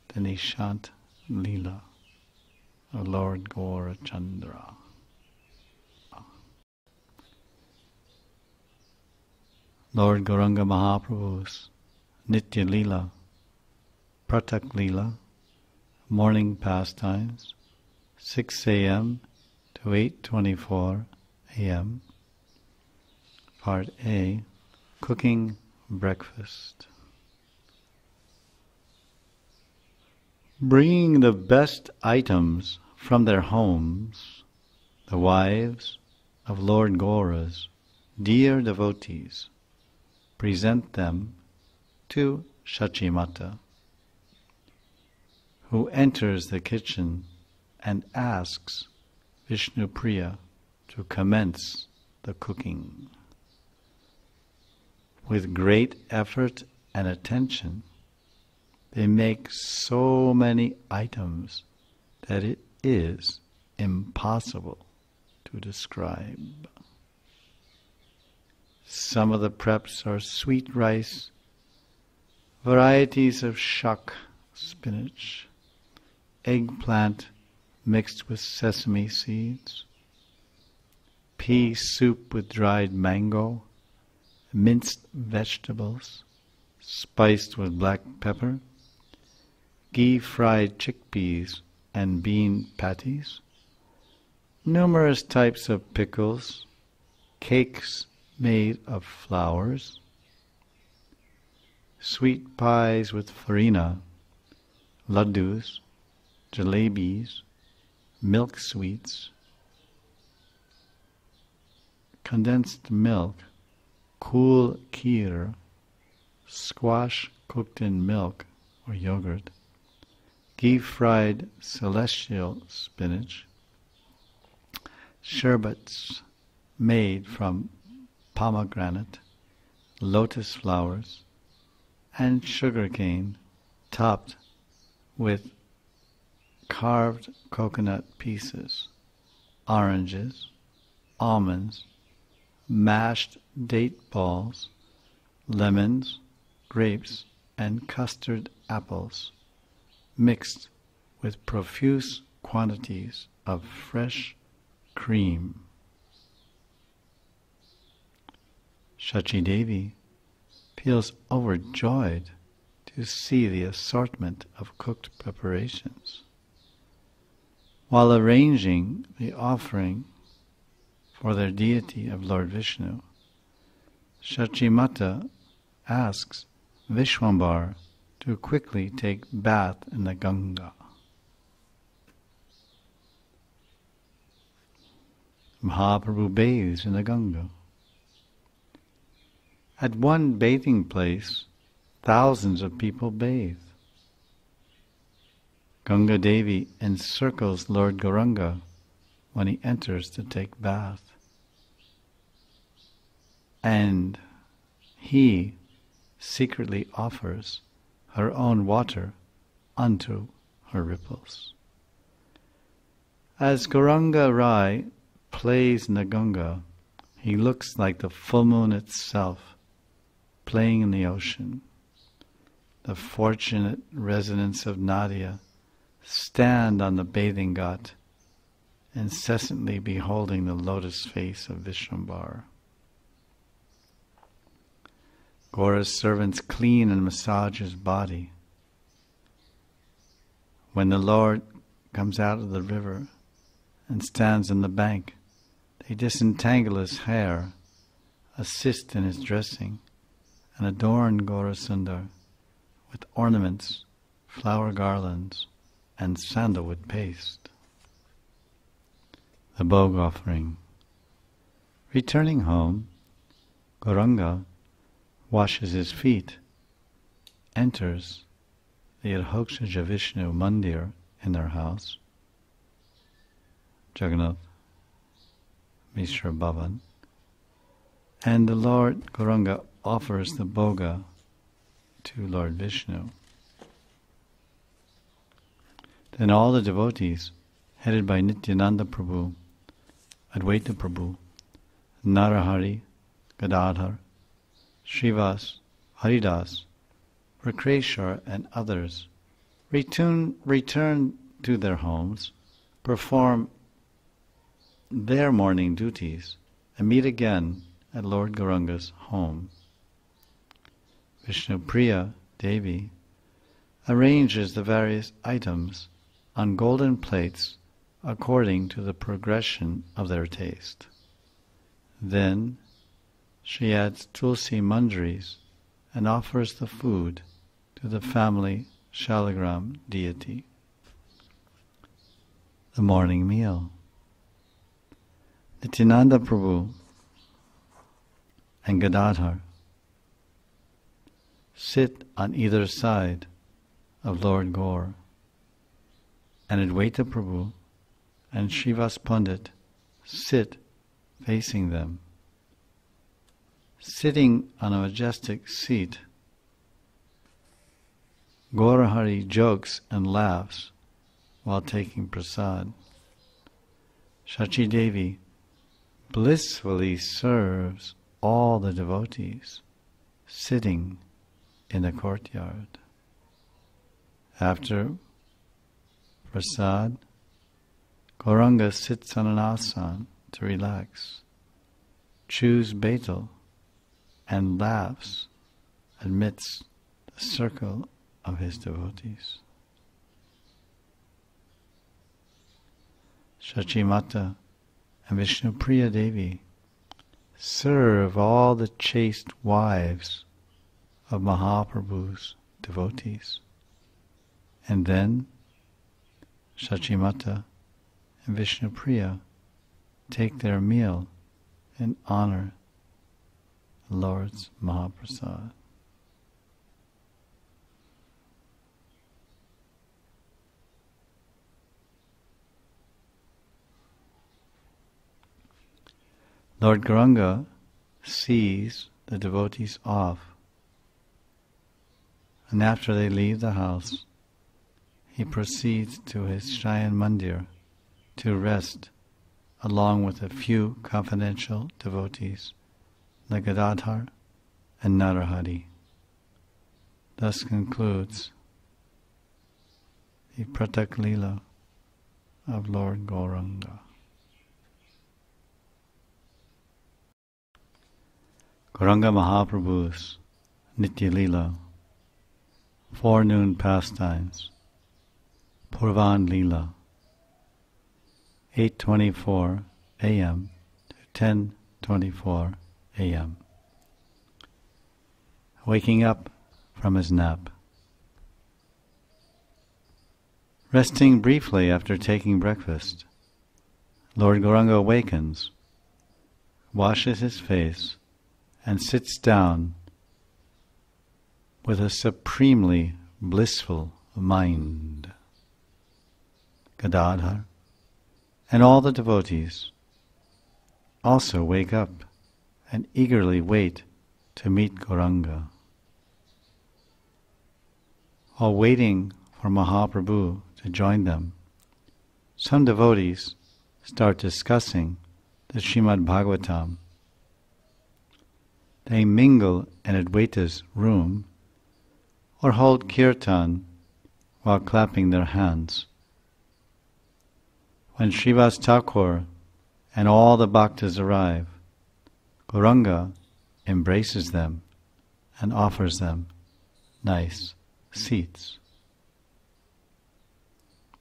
Speaker 1: the Nishant Leela of Lord Gaurachandra. Lord Gauranga Mahaprabhu's Nitya Leela, Pratak Leela, morning pastimes, 6 a.m. to 8:24 a.m. Part A, Cooking Breakfast. Bringing the best items from their homes, the wives of Lord Gaura's dear devotees present them to Shachimata, who enters the kitchen and asks Vishnu Priya to commence the cooking. with great effort and attention, they make so many items that it is impossible to describe. Some of the preps are sweet rice, varieties of shuck, spinach, eggplant mixed with sesame seeds, pea soup with dried mango, minced vegetables, spiced with black pepper, ghee-fried chickpeas and bean patties, numerous types of pickles, cakes made of flowers, sweet pies with farina, laddus, jalebis, milk sweets, condensed milk, cool kheer, squash cooked in milk or yogurt, ghee-fried celestial spinach, sherbets made from pomegranate, lotus flowers, and sugarcane topped with carved coconut pieces, oranges, almonds, mashed date balls, lemons, grapes, and custard apples, mixed with profuse quantities of fresh cream. Shachi Devi feels overjoyed to see the assortment of cooked preparations. While arranging the offering for their deity of Lord Vishnu, Shachimata asks Vishwambar to quickly take bath in the Ganga. Mahaprabhu bathes in the Ganga. At one bathing place, thousands of people bathe. Ganga Devi encircles Lord Gauranga when he enters to take bath, and he secretly offers her own water unto her ripples. As Gauranga Rai plays in the Ganga, he looks like the full moon itself, playing in the ocean. The fortunate residents of Nadia stand on the bathing ghat, incessantly beholding the lotus face of Vishwambar. Gaura's servants clean and massage his body. When the Lord comes out of the river and stands on the bank, they disentangle his hair, assist in his dressing, and adorn Gaurasundar with ornaments, flower garlands, and sandalwood paste. The Bhog offering. Returning home, Gauranga washes his feet, enters the Adhokshaja Vishnu Mandir in their house, Jagannath Mishra Bhavan, and the Lord Gauranga offers the bhoga to Lord Vishnu. Then all the devotees, headed by Nityananda Prabhu, Advaita Prabhu, Narahari, Gadadhar, Srivas, Haridas, Rakreshwar, and others, return to their homes, perform their morning duties, and meet again at Lord Gauranga's home. Vishnupriya Devi arranges the various items on golden plates according to the progression of their taste. Then she adds tulsi manjaris and offers the food to the family Shalagram deity. The morning meal. Nityananda Prabhu and Gadadhar sit on either side of Lord Gaur, and Advaita Prabhu and Srivas Pandit sit facing them. Sitting on a majestic seat, Gaurahari jokes and laughs while taking prasad. Shachi Devi blissfully serves all the devotees sitting in the courtyard. After prasad, Gauranga sits on an asana to relax, chews betel, and laughs amidst the circle of his devotees. Shachimata and Vishnupriya Devi serve all the chaste wives of Mahaprabhu's devotees. And then Shachimata and Vishnupriya take their meal in honor of the Lord's Mahaprasad. Lord Gauranga sees the devotees off, and after they leave the house, he proceeds to his Shayan Mandir to rest along with a few confidential devotees, like Gadadhar and Narahari. Thus concludes the Pratak Leela of Lord Gauranga. Gauranga Mahaprabhu's Nitya Leela, Forenoon Pastimes, Purvan Leela, 8:24 a.m. to 10:24 a.m. Waking up from his nap. Resting briefly after taking breakfast, Lord Gauranga awakens, washes his face, and sits down with a supremely blissful mind. Gadadhar and all the devotees also wake up and eagerly wait to meet Gauranga. While waiting for Mahaprabhu to join them, some devotees start discussing the Srimad Bhagavatam. They mingle in Advaita's room or hold kirtan while clapping their hands. When Srivas Thakur and all the bhaktas arrive, Gauranga embraces them and offers them nice seats.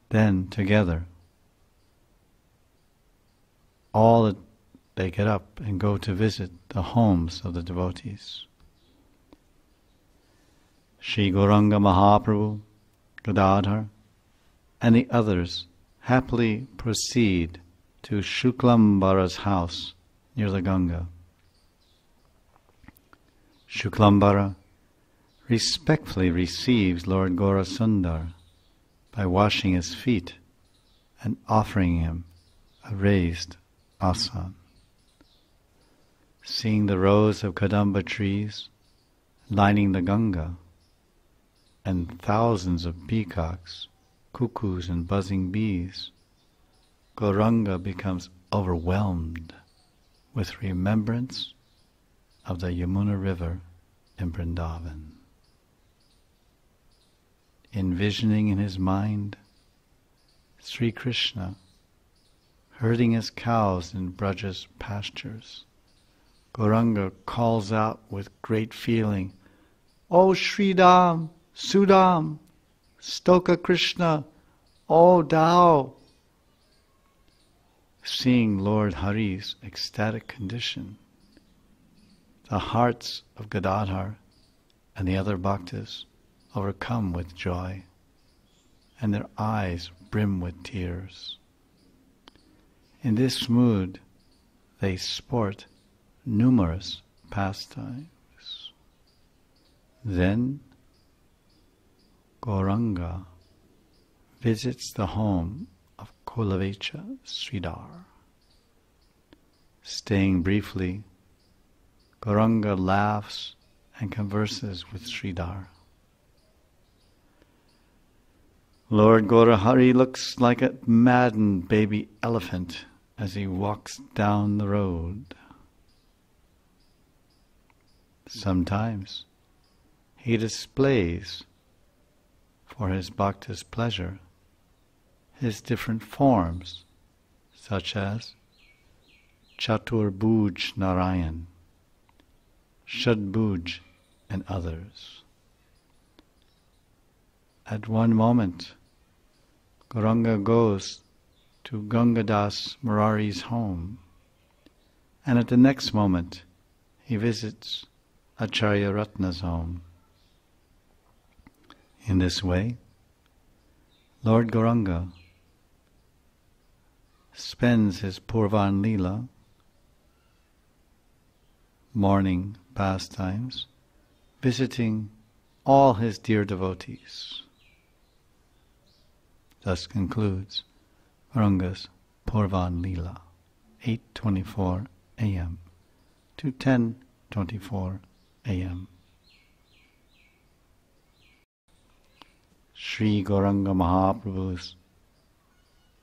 Speaker 1: Then together, they get up and go to visit the homes of the devotees. Shri Gauranga Mahaprabhu, Gadadhar, and the others happily proceed to Shuklambara's house near the Ganga. Shuklambara respectfully receives Lord Gaurasundar by washing his feet and offering him a raised asana. Seeing the rows of Kadamba trees lining the Ganga and thousands of peacocks, cuckoos and buzzing bees, Gauranga becomes overwhelmed with remembrance of the Yamuna River in Vrindavan. Envisioning in his mind Sri Krishna herding his cows in Braja's pastures, Gauranga calls out with great feeling, "O Sridam, Sudam, Stoka Krishna, O thou!" Seeing Lord Hari's ecstatic condition, the hearts of Gadadhar and the other bhaktas overcome with joy, and their eyes brim with tears. In this mood, they sport numerous pastimes. Then Gauranga visits the home of Kulavecha Sridhar. Staying briefly, Gauranga laughs and converses with Sridhar. Lord Gaurahari looks like a maddened baby elephant as he walks down the road. Sometimes he displays, for his bhakta's pleasure, his different forms, such as Chaturbhuj Narayan, Shadbhuj, and others. At one moment, Gauranga goes to Gangadas Murari's home, and at the next moment he visits Acharya Ratna's home. In this way, Lord Gauranga spends his Purvan Leela, morning pastimes, visiting all his dear devotees. Thus concludes Gauranga's Purvan Leela, 8:24 a.m. to 10:24 a.m. Sri Gauranga Mahaprabhu's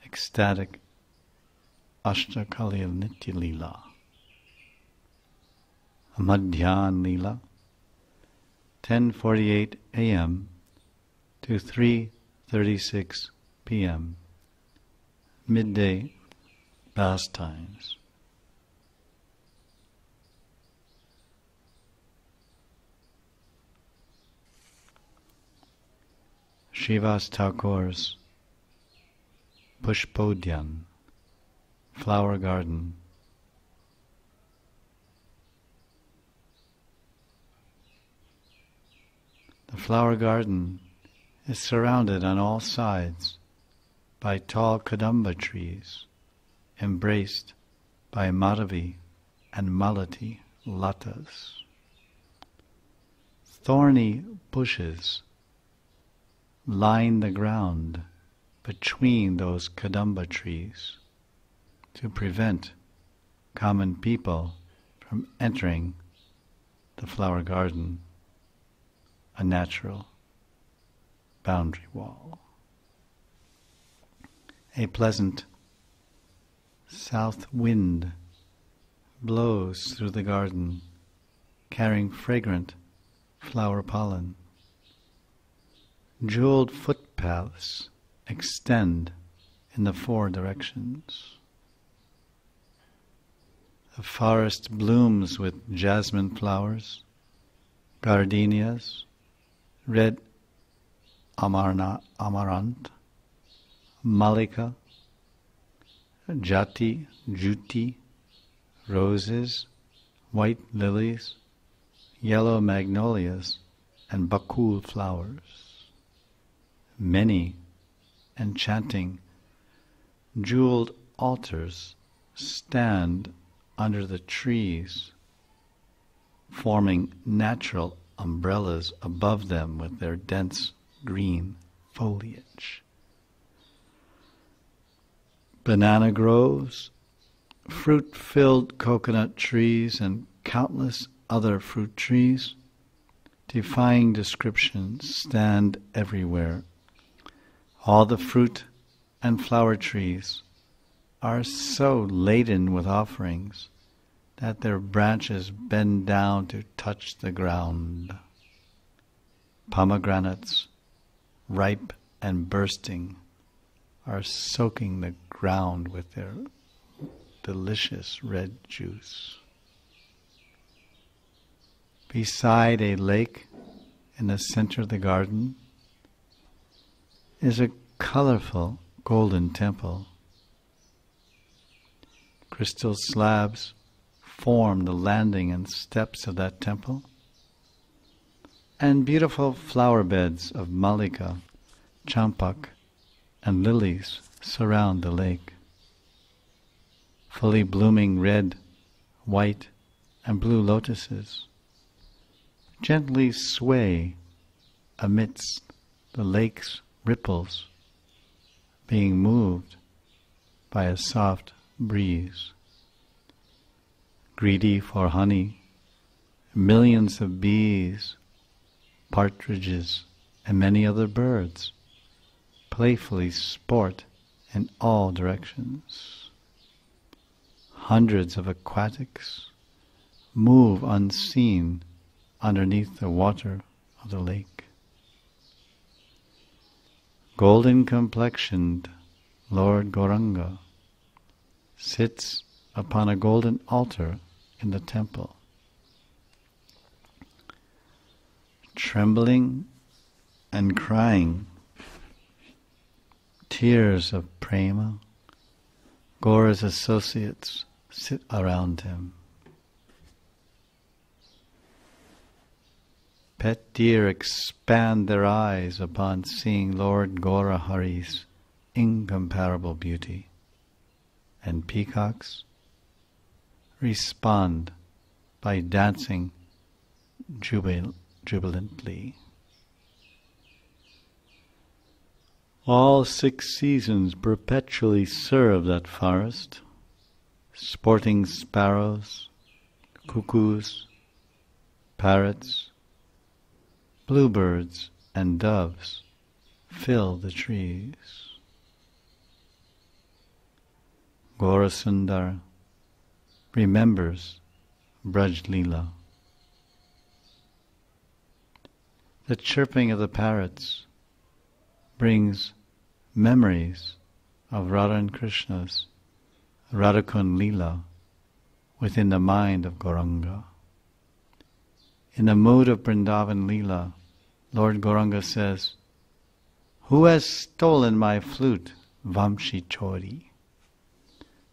Speaker 1: ecstatic Ashtakalil Nitya Leela. Madhyan Leela, 10:48 a.m. to 3:36 p.m. Midday pastimes. Srivas Thakur's Pushpodyan, flower garden. The flower garden is surrounded on all sides by tall kadamba trees, embraced by Madhavi and Malati latas. Thorny bushes line the ground between those kadamba trees to prevent common people from entering the flower garden, a natural boundary wall. A pleasant south wind blows through the garden, carrying fragrant flower pollen. Jeweled footpaths extend in the four directions. The forest blooms with jasmine flowers, gardenias, red amaranth, malika, juti, roses, white lilies, yellow magnolias, and bakul flowers. Many enchanting jeweled altars stand under the trees, forming natural umbrellas above them with their dense green foliage. Banana groves, fruit-filled coconut trees, and countless other fruit trees, defying description, stand everywhere. All the fruit and flower trees are so laden with offerings that their branches bend down to touch the ground. Pomegranates, ripe and bursting, are soaking the ground with their delicious red juice. Beside a lake in the center of the garden is a colorful golden temple. Crystal slabs form the landing and steps of that temple, and beautiful flower beds of malika, champak, and lilies surround the lake. Fully blooming red, white, and blue lotuses gently sway amidst the lake's ripples, being moved by a soft breeze. Greedy for honey, millions of bees, partridges, and many other birds playfully sport in all directions. Hundreds of aquatics move unseen underneath the water of the lake. Golden-complexioned Lord Gauranga sits upon a golden altar in the temple. Trembling and crying tears of prema, Gaura's associates sit around him. Pet deer expand their eyes upon seeing Lord Gaura Hari's incomparable beauty, and peacocks respond by dancing jubilantly. All 6 seasons perpetually serve that forest. Sporting sparrows, cuckoos, parrots, bluebirds, and doves fill the trees. Gaurasundar remembers Braj Leela. The chirping of the parrots brings memories of Radha and Krishna's Radhakund Leela within the mind of Gauranga. In the mood of Vrindavan Leela, Lord Gauranga says, "Who has stolen my flute, Vamshi Chori?"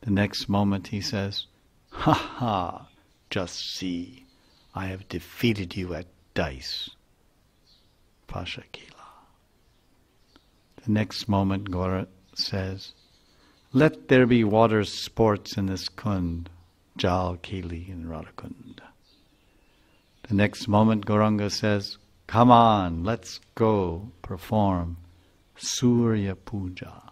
Speaker 1: The next moment he says, "Ha ha, just see, I have defeated you at dice, Pashakila." The next moment Gaura says, "Let there be water sports in this kund, Jal Keli and Radhakund." The next moment Gauranga says, "Come on, let's go perform Surya Puja."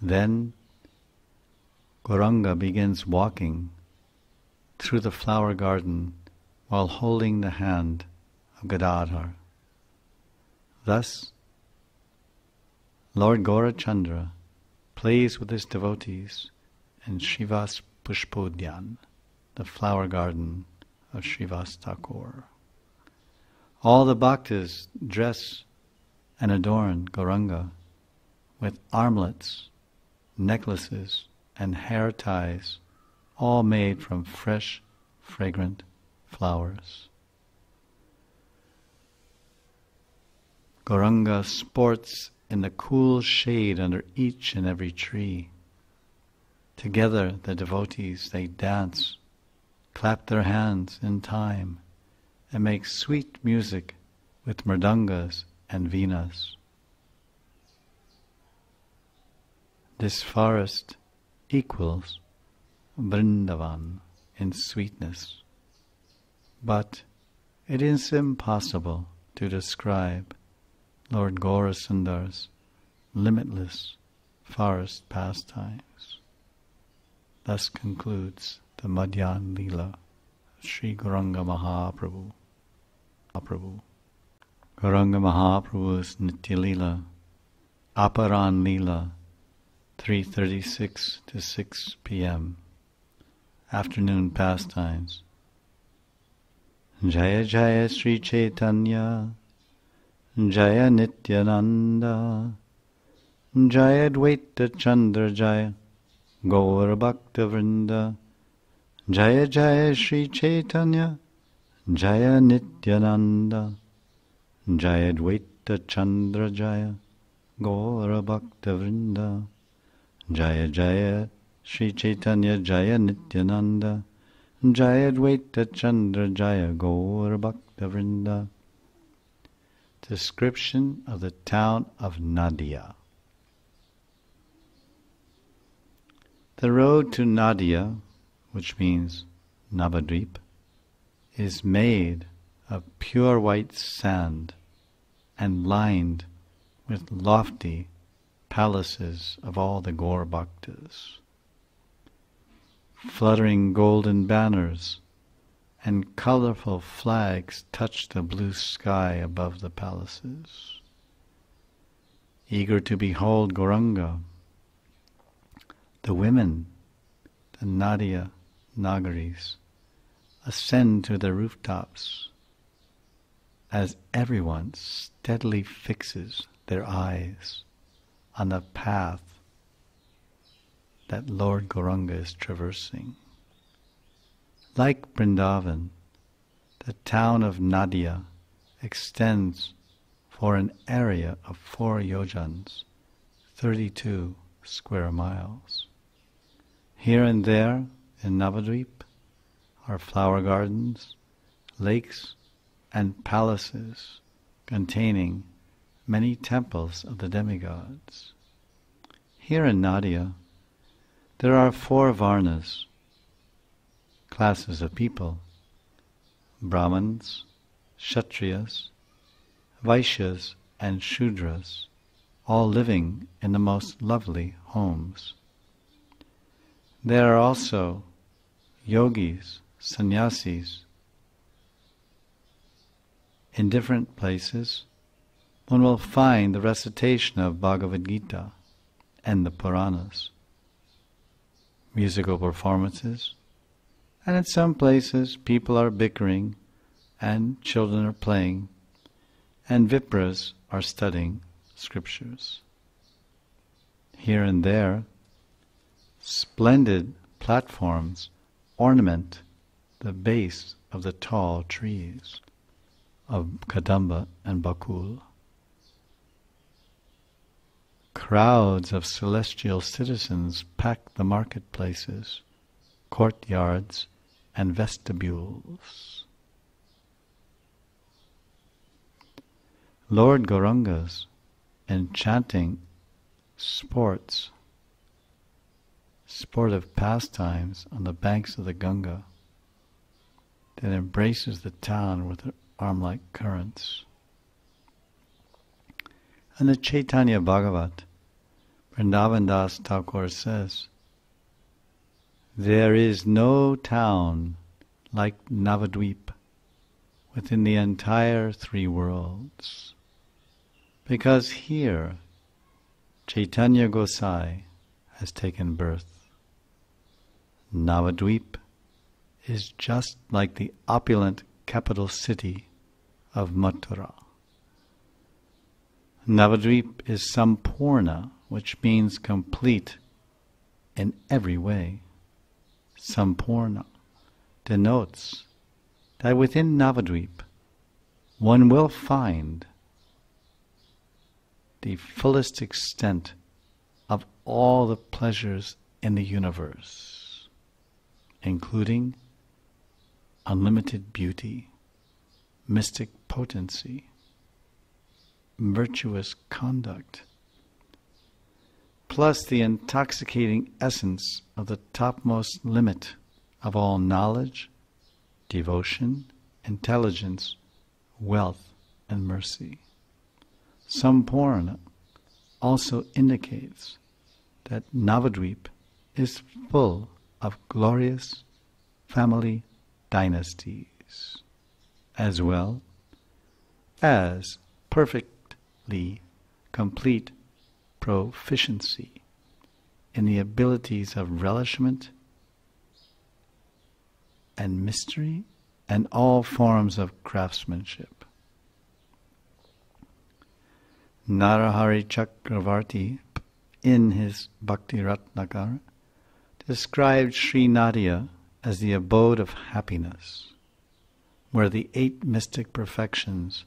Speaker 1: Then Gauranga begins walking through the flower garden while holding the hand of Gadadhar. Thus, Lord Gaurachandra plays with his devotees in Srivas Pushpodyan, the flower garden of Srivas Thakur. All the bhaktas dress and adorn Gauranga with armlets, necklaces, and hair ties, all made from fresh, fragrant flowers. Gauranga sports in the cool shade under each and every tree. Together the devotees, they dance, clap their hands in time, and make sweet music with mridangas and veenas. This forest equals Vrindavan in sweetness, but it is impossible to describe Lord Gaurasundar's limitless forest pastimes. Thus concludes the Madhyan Leela of Sri Gauranga Mahaprabhu. Gauranga Mahaprabhu's Nitya Leela, Aparan Leela, 3:36 to 6 p.m. Afternoon pastimes. Jaya Jaya Sri Chaitanya, Jaya Nityananda, Jaya Dvaita Chandra Jaya, Gaur Bhakta Vrinda, Jaya Jaya Sri Chaitanya, Jaya Nityananda, Jaya Dvaita Chandra Jaya, Gaur Bhakta Vrinda, Jaya Jaya Sri Chaitanya, Jaya Nityananda, Jaya Dvaita Chandra Jaya, Gaur Bhakta Vrinda. Description of the town of Nadia. The road to Nadia, which means Navadvip, is made of pure white sand and lined with lofty palaces of all the Gaur Bhaktas. fluttering golden banners and colorful flags touch the blue sky above the palaces. Eager to behold Gauranga, the women, the Nadia Nagaris, ascend to the rooftops as everyone steadily fixes their eyes on the path that Lord Gauranga is traversing. Like Vrindavan, the town of Nadia extends for an area of 4 yojans, 32 square miles. Here and there in Navadvip are flower gardens, lakes, and palaces containing many temples of the demigods. Here in Nadia, there are 4 varnas, classes of people: Brahmins, Kshatriyas, Vaishyas, and Shudras, all living in the most lovely homes. There are also yogis, sannyasis. In different places, one will find the recitation of Bhagavad Gita and the Puranas, musical performances, and in some places people are bickering and children are playing and Vipras are studying scriptures. Here and there, splendid platforms ornament the base of the tall trees of Kadamba and Bakul. Crowds of celestial citizens pack the marketplaces, courtyards, and vestibules. Lord Gauranga's enchanting sportive pastimes on the banks of the Ganga that embraces the town with their arm-like currents. And the Chaitanya Bhagavat, Vrindavan Das Thakur says, there is no town like Navadvip within the entire 3 worlds, because here Chaitanya Gosai has taken birth. Navadvip is just like the opulent capital city of Mathura. Navadvip is Sampurna, which means complete in every way. Sampurna denotes that within Navadvip one will find the fullest extent of all the pleasures in the universe, including unlimited beauty, mystic potency, virtuous conduct, plus the intoxicating essence of the topmost limit of all knowledge, devotion, intelligence, wealth, and mercy. Sampurna also indicates that Navadvip is full of glorious family dynasties, as well as perfectly complete proficiency in the abilities of relishment and mystery and all forms of craftsmanship. Narahari Chakravarti, in his Bhakti Ratnakara, described Sri Nadia as the abode of happiness, where the 8 mystic perfections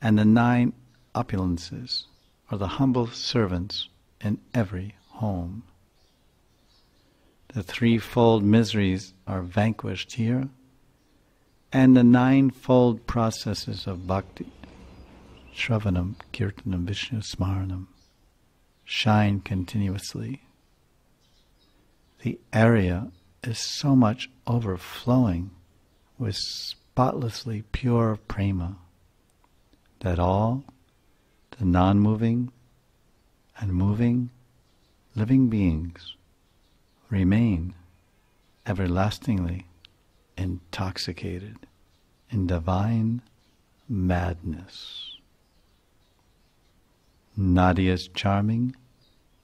Speaker 1: and the 9 opulences are the humble servants in every home. The 3-fold miseries are vanquished here, and the 9-fold processes of bhakti, Shravanam, Kirtanam, Vishnu Smaranam, shine continuously. The area is so much overflowing with spotlessly pure prema that all the non-moving and moving living beings remain everlastingly intoxicated in divine madness. Nadia's charming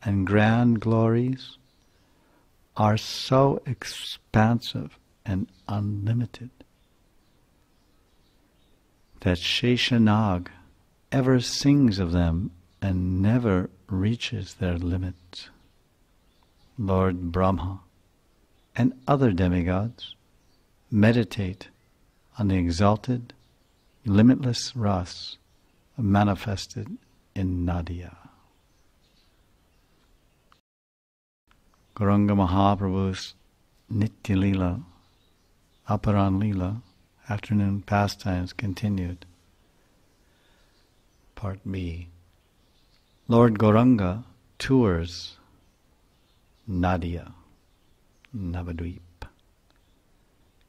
Speaker 1: and grand glories are so expansive and unlimited that Sheshanag ever sings of them and never reaches their limit. Lord Brahma and other demigods meditate on the exalted, limitless ras manifested in Nadia. Gauranga Mahaprabhu's Nitya Lila, Aparan Lila, afternoon pastimes continued. Part B. Lord Gauranga tours Nadia, Navadvip.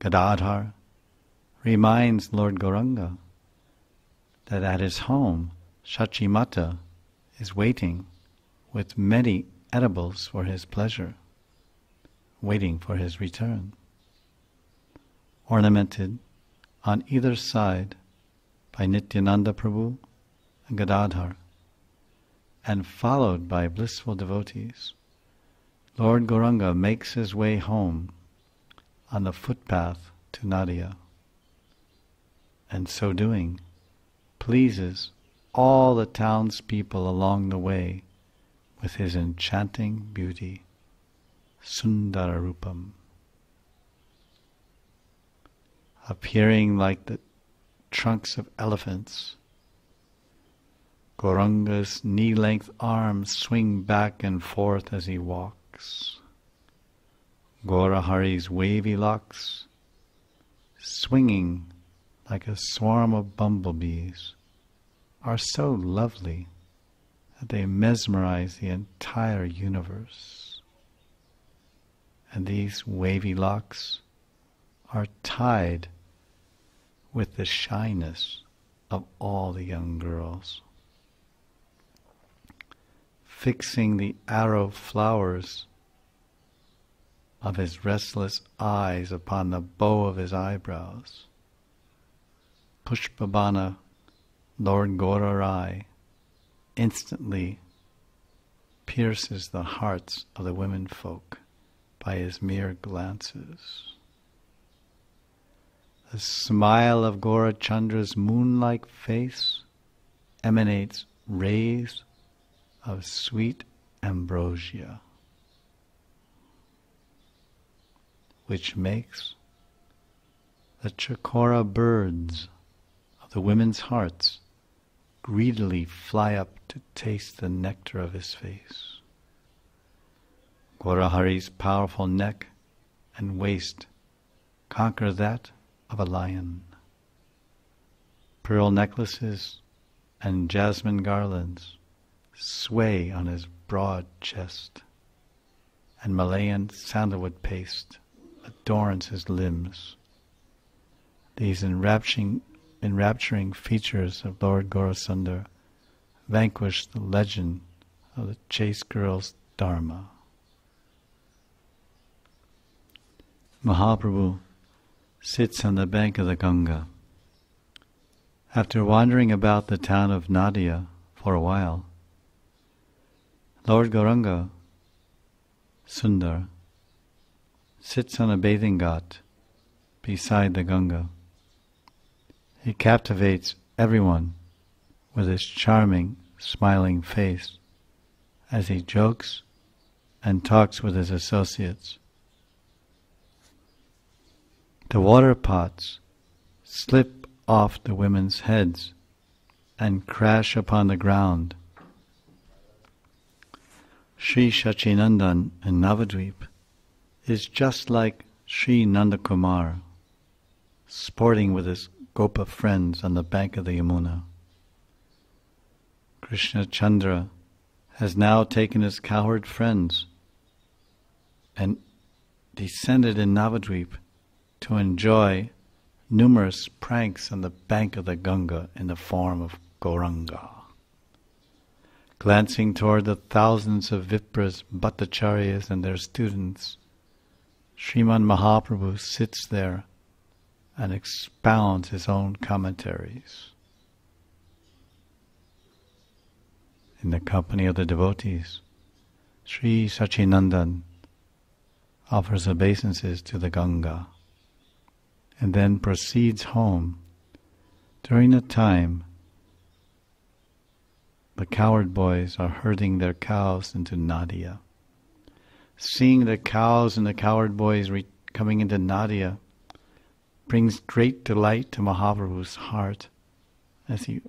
Speaker 1: Gadadhar reminds Lord Gauranga that at his home, Shachimata is waiting with many edibles for his pleasure, waiting for his return. Ornamented on either side by Nityananda Prabhu and Gadadhar, and followed by blissful devotees, Lord Gauranga makes his way home on the footpath to Nadia, and so doing pleases all the townspeople along the way with his enchanting beauty, Sundararupam. Appearing like the trunks of elephants, Gauranga's knee-length arms swing back and forth as he walks. Gaurahari's wavy locks, swinging like a swarm of bumblebees, are so lovely that they mesmerize the entire universe. And these wavy locks are tied with the shyness of all the young girls. Fixing the arrow flowers of his restless eyes upon the bow of his eyebrows, Pushpabana, Lord Gaurai, instantly pierces the hearts of the women folk by his mere glances. The smile of Gaurachandra's moon-like face emanates rays of sweet ambrosia, which makes the chakora birds of the women's hearts greedily fly up to taste the nectar of his face. Gaurahari's powerful neck and waist conquer that of a lion. Pearl necklaces and jasmine garlands sway on his broad chest, and Malayan sandalwood paste adorns his limbs. These enrapturing features of Lord Gaurasundar vanquish the legend of the chaste girl's dharma. Mahaprabhu sits on the bank of the Ganga. After wandering about the town of Nadia for a while, Lord Gauranga Sundar sits on a bathing ghat beside the Ganga. He captivates everyone with his charming, smiling face as he jokes and talks with his associates. The water pots slip off the women's heads and crash upon the ground. Sri Shachinandan in Navadvip is just like Sri Nandakumar, sporting with his Gopa friends on the bank of the Yamuna. Krishna Chandra has now taken his cowherd friends and descended in Navadvip to enjoy numerous pranks on the bank of the Ganga in the form of Gauranga. Glancing toward the thousands of Vipras, Bhattacharyas and their students, Sriman Mahaprabhu sits there and expounds his own commentaries in the company of the devotees. Sri Sachinandan offers obeisances to the Ganga and then proceeds home. During the time the cowherd boys are herding their cows into Nadia. Seeing the cows and the cowherd boys coming into Nadia brings great delight to Mahaprabhu's heart as he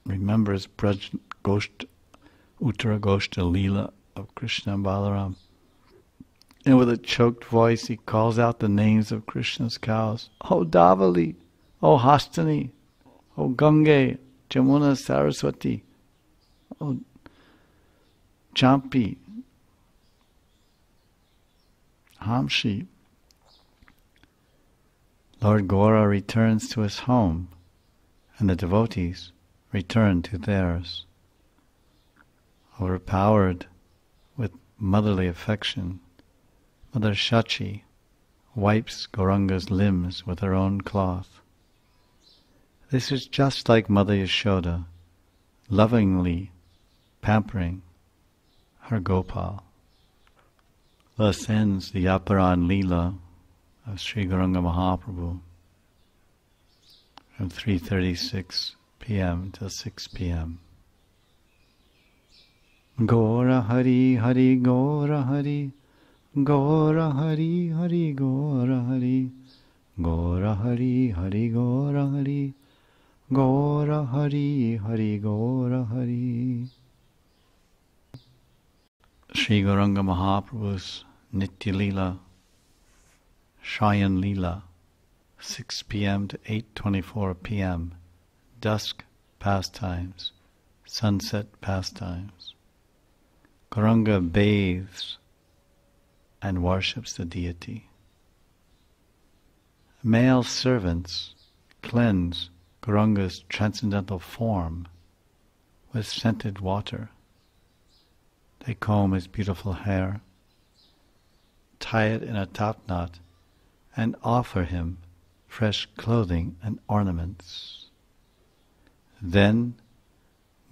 Speaker 1: remembers Uttara Goshta Leela of Krishna and Balaram. And with a choked voice he calls out the names of Krishna's cows. O Davali, O Hastani, O Gange, Jamuna Saraswati, O Champi, Hamshi. Lord Gaura returns to his home, and the devotees return to theirs. Overpowered with motherly affection, Mother Shachi wipes Gauranga's limbs with her own cloth. This is just like Mother Yashoda, lovingly pampering her Gopal. Thus ends the Aparan Leela of Sri Gauranga Mahaprabhu from 3:36 p.m. till 6 p.m. Gaura Hari Hari Gaura Hari Gaura Hari Hari Gaura Hari Gaura Hari Hari Gaura Hari Gaura Hari Hari Gaura Hari. Sri Gauranga Mahaprabhu's Nitya Leela, Shayan Leela, 6 p.m. to 8:24 p.m. Dusk pastimes, sunset pastimes. Gauranga bathes and worships the deity. Male servants cleanse Gauranga's transcendental form with scented water. They comb his beautiful hair, tie it in a top knot, and offer him fresh clothing and ornaments. Then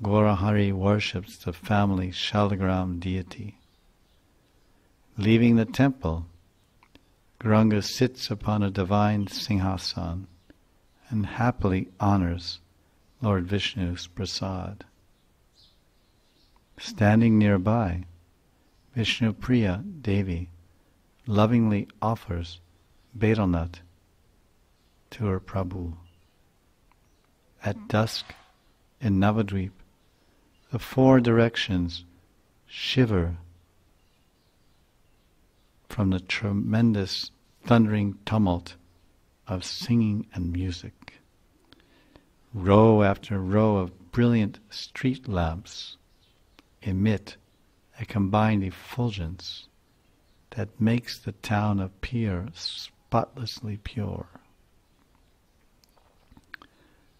Speaker 1: Gaurahari worships the family Shalagram deity. Leaving the temple, Gauranga sits upon a divine singhasan and happily honors Lord Vishnu's prasad. Standing nearby, Vishnu Priya Devi lovingly offers betel nut to her Prabhu. At dusk in Navadvip, the four directions shiver from the tremendous thundering tumult of singing and music. Row after row of brilliant street lamps emit a combined effulgence that makes the town appear spotlessly pure.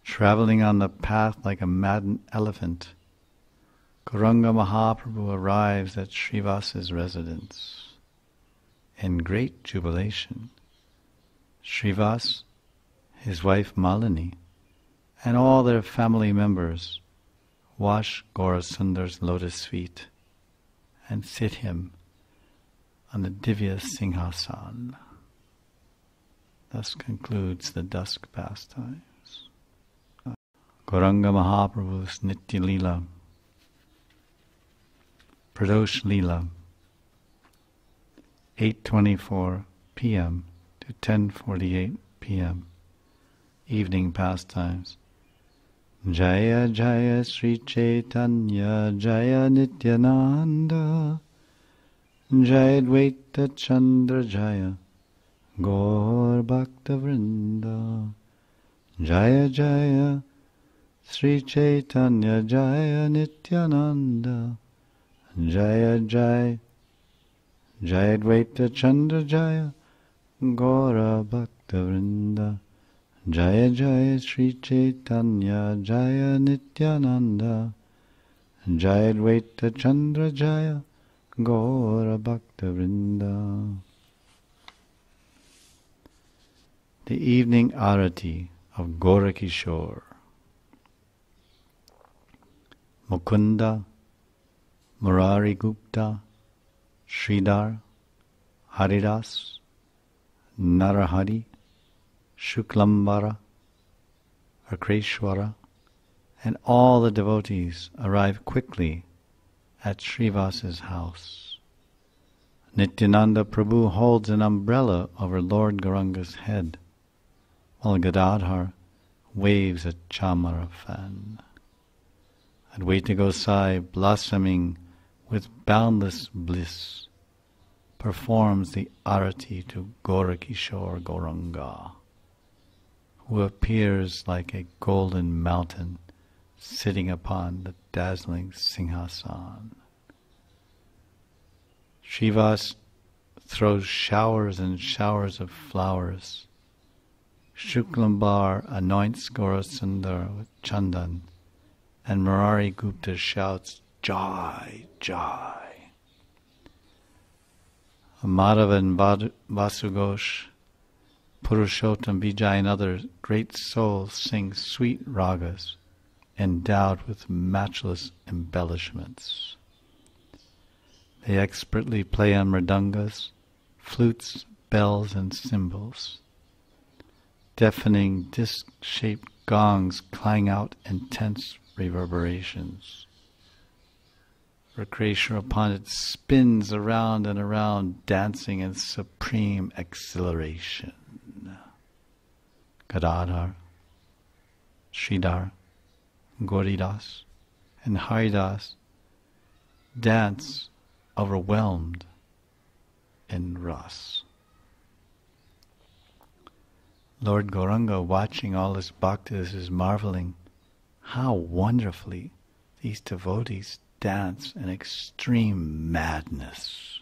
Speaker 1: Traveling on the path like a maddened elephant, Gauranga Mahaprabhu arrives at Srivasa's residence. In great jubilation, Srivas, his wife Malini, and all their family members wash Gaurasundar's lotus feet and sit him on the Divya Singhasan. Thus concludes the dusk pastimes. Gauranga Mahaprabhu's Nitya Leela, Pradosh Leela, 8:24 p.m. to 10:48 p.m. Evening pastimes. Jaya Jaya Sri Chaitanya Jaya Nityananda Jaya Dvaita Chandra Jaya Gaur Bhakta Vrinda Jaya Jaya Sri Chaitanya Jaya Nityananda Jaya Jaya Jaya Dvaita Chandra Jaya Gaura Bhakta Vrinda Jaya Jaya Sri Chaitanya Jaya Nityananda Jaya Dvaita Chandra Jaya Gaura Bhakta Vrinda. the evening arati of Gaurakishore. Mukunda, Murari Gupta, Sridhar, Haridas, Narahari, Shuklambara, Akreshwara, and all the devotees arrive quickly at Srivasa's house. Nityananda Prabhu holds an umbrella over Lord Gauranga's head, while Gadadhar waves a chamara fan. Advaita Gosai, blossoming with boundless bliss, performs the arati to Gaurakishore Gauranga, who appears like a golden mountain sitting upon the dazzling Singhasan. Srivas throws showers and showers of flowers. Shuklambar anoints Gaurasundar with chandan, and Murari Gupta shouts, Jai, Jai. Madhava and Vasugosh, Purushottam, Vijay, and other great souls sing sweet ragas endowed with matchless embellishments. They expertly play on mridangas, flutes, bells, and cymbals. Deafening disc-shaped gongs clang out intense reverberations. Rakreshwar upon it spins around and around, dancing in supreme exhilaration. Gadadhar, Sridhar, Gauridas, and Haridas dance overwhelmed in ras. Lord Gauranga, watching all this bhaktas, is marveling how wonderfully these devotees dance in extreme madness.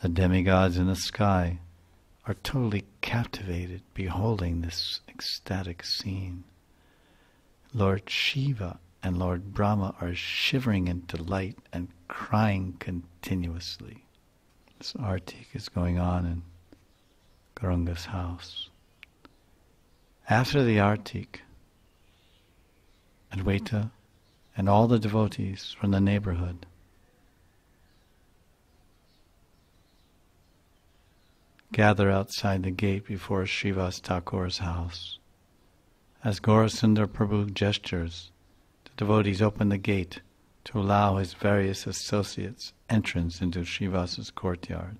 Speaker 1: The demigods in the sky are totally captivated beholding this ecstatic scene. Lord Shiva and Lord Brahma are shivering in delight and crying continuously. This artik is going on in Gauranga's house. After the artik, Advaita and all the devotees from the neighborhood gather outside the gate before Srivas Thakur's house. As Gaurasundar Prabhu gestures, the devotees open the gate to allow his various associates entrance into Srivasa's courtyard.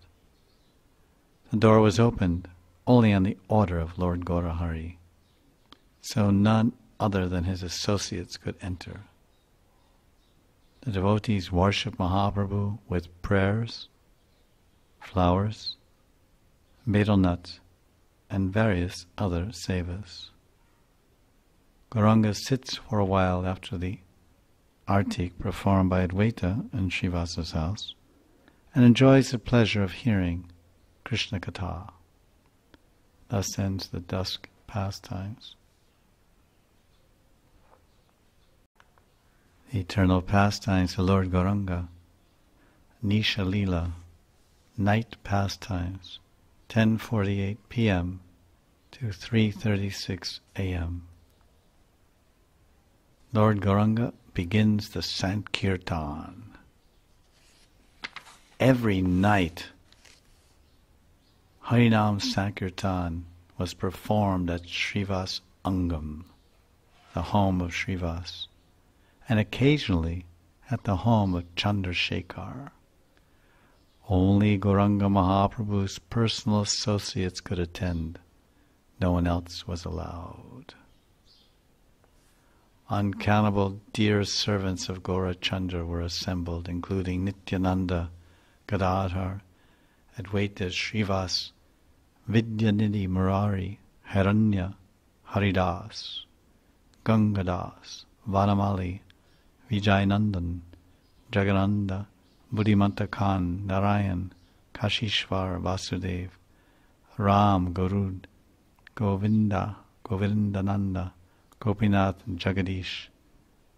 Speaker 1: The door was opened only on the order of Lord Gaurahari, so none other than his associates could enter. The devotees worship Mahaprabhu with prayers, flowers, betel nuts, and various other sevas. Gauranga sits for a while after the artik performed by Advaita in Srivasa's house and enjoys the pleasure of hearing Krishna Katha. Thus ends the dusk pastimes. The eternal pastimes of Lord Gauranga, Nisha Lila, night pastimes, 10:48 p.m. to 3:36 a.m. Lord Gauranga begins the Sankirtan. Every night, Harinam Sankirtan was performed at Srivas Angam, the home of Srivas, and occasionally at the home of Chandrasekhar. Only Gauranga Mahaprabhu's personal associates could attend. No one else was allowed. Uncountable dear servants of Gaurachandra were assembled, including Nityananda, Gadadhar, Advaita, Srivas, Vidyanidhi, Murari, Hiranya, Haridas, Gangadas, Vanamali, Vijayanandan, Jagananda, Buddhimanta Khan, Narayan, Kashishvar, Vasudev, Ram, Garud, Govinda, Govindananda, Gopinath, Jagadish,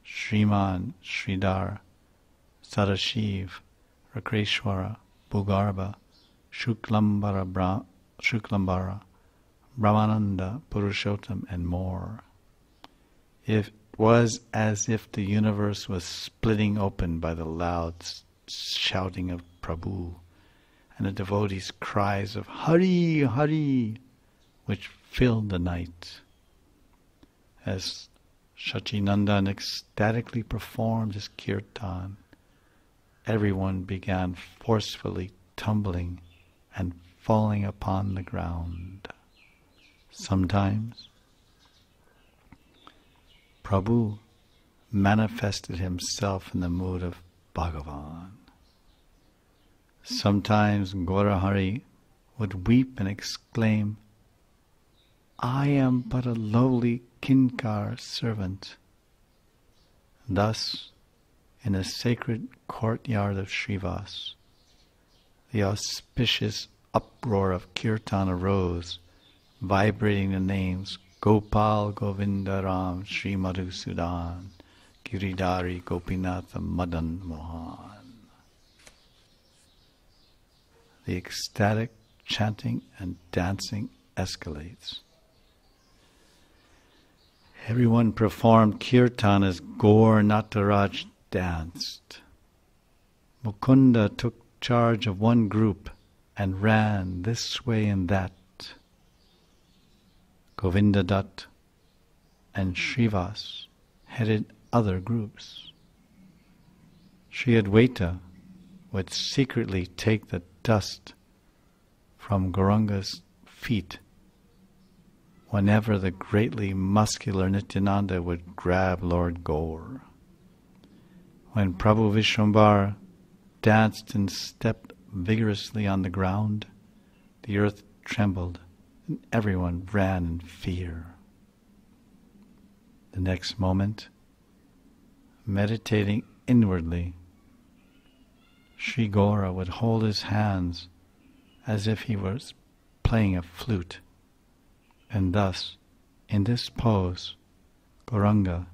Speaker 1: Shriman, Sridhar, Sadashiv, Rakreshwara, Bhugarba, Shuklambara Shuklambara, Brahmananda, Purushottam, and more. It was as if the universe was splitting open by the loud shouting of Prabhu and the devotees' cries of Hari, Hari, which filled the night. As Shachinandan ecstatically performed his kirtan, everyone began forcefully tumbling and falling upon the ground. Sometimes Prabhu manifested himself in the mood of Bhagavan. Sometimes Gaurahari would weep and exclaim, I am but a lowly Kinkar servant. Thus, in a sacred courtyard of Srivas, the auspicious uproar of Kirtan arose, vibrating the names Gopal Govinda Ram Sri Madhusudan Giridhari Gopinatha Madan Mohan. The ecstatic chanting and dancing escalates. Everyone performed kirtan as Gaur Nataraj danced. Mukunda took charge of one group and ran this way and that. Govinda Dutt and Srivas headed other groups. Sri Advaita would secretly take the dust from Gauranga's feet whenever the greatly muscular Nityananda would grab Lord Gaur. When Prabhu Vishwambar danced and stepped vigorously on the ground, the earth trembled and everyone ran in fear. The next moment, meditating inwardly, Sri Gaura would hold his hands as if he was playing a flute, and thus, in this pose, Gauranga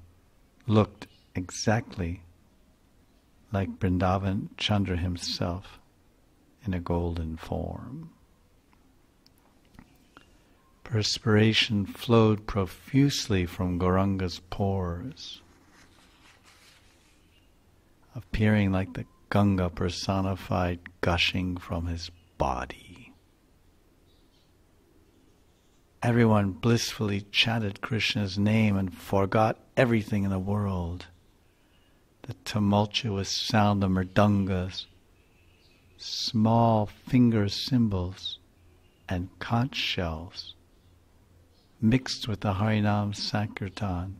Speaker 1: looked exactly like Vrindavan Chandra himself in a golden form. Perspiration flowed profusely from Gauranga's pores, appearing like the Ganga personified gushing from his body. Everyone blissfully chanted Krishna's name and forgot everything in the world. The tumultuous sound of mridangas, small finger cymbals, and conch shells mixed with the Harinam Sankirtan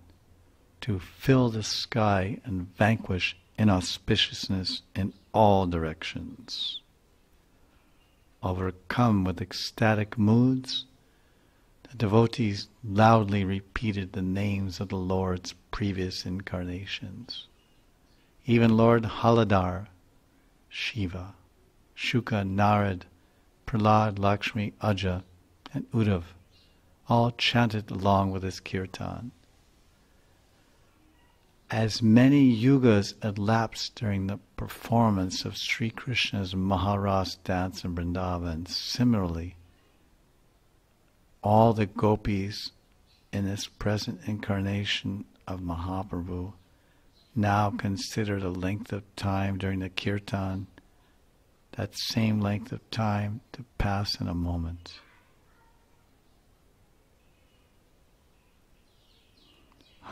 Speaker 1: to fill the sky and vanquish inauspiciousness in all directions. Overcome with ecstatic moods, the devotees loudly repeated the names of the Lord's previous incarnations. Even Lord Haladar, Shiva, Shuka, Narad, Prahlad, Lakshmi, Aja, and Uddhav all chanted along with his kirtan. As many yugas elapsed during the performance of Sri Krishna's Maharas dance in Vrindavan, similarly, all the gopis in this present incarnation of Mahaprabhu now consider the length of time during the kirtan, that same length of time to pass in a moment.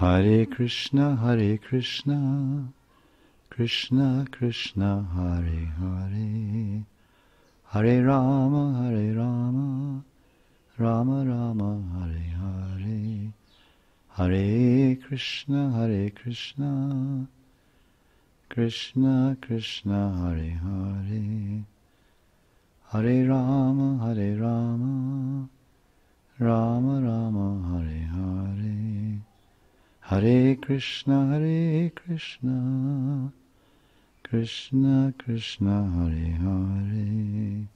Speaker 1: Hare Krishna, Krishna Krishna, Hare Hare, Hare Rama, Rama Rama, Hare Hare, Hare Krishna, Krishna Krishna, Hare Hare, Hare Rama, Rama Rama, Hare Hare, Hare Krishna, Krishna Krishna, Hare Hare,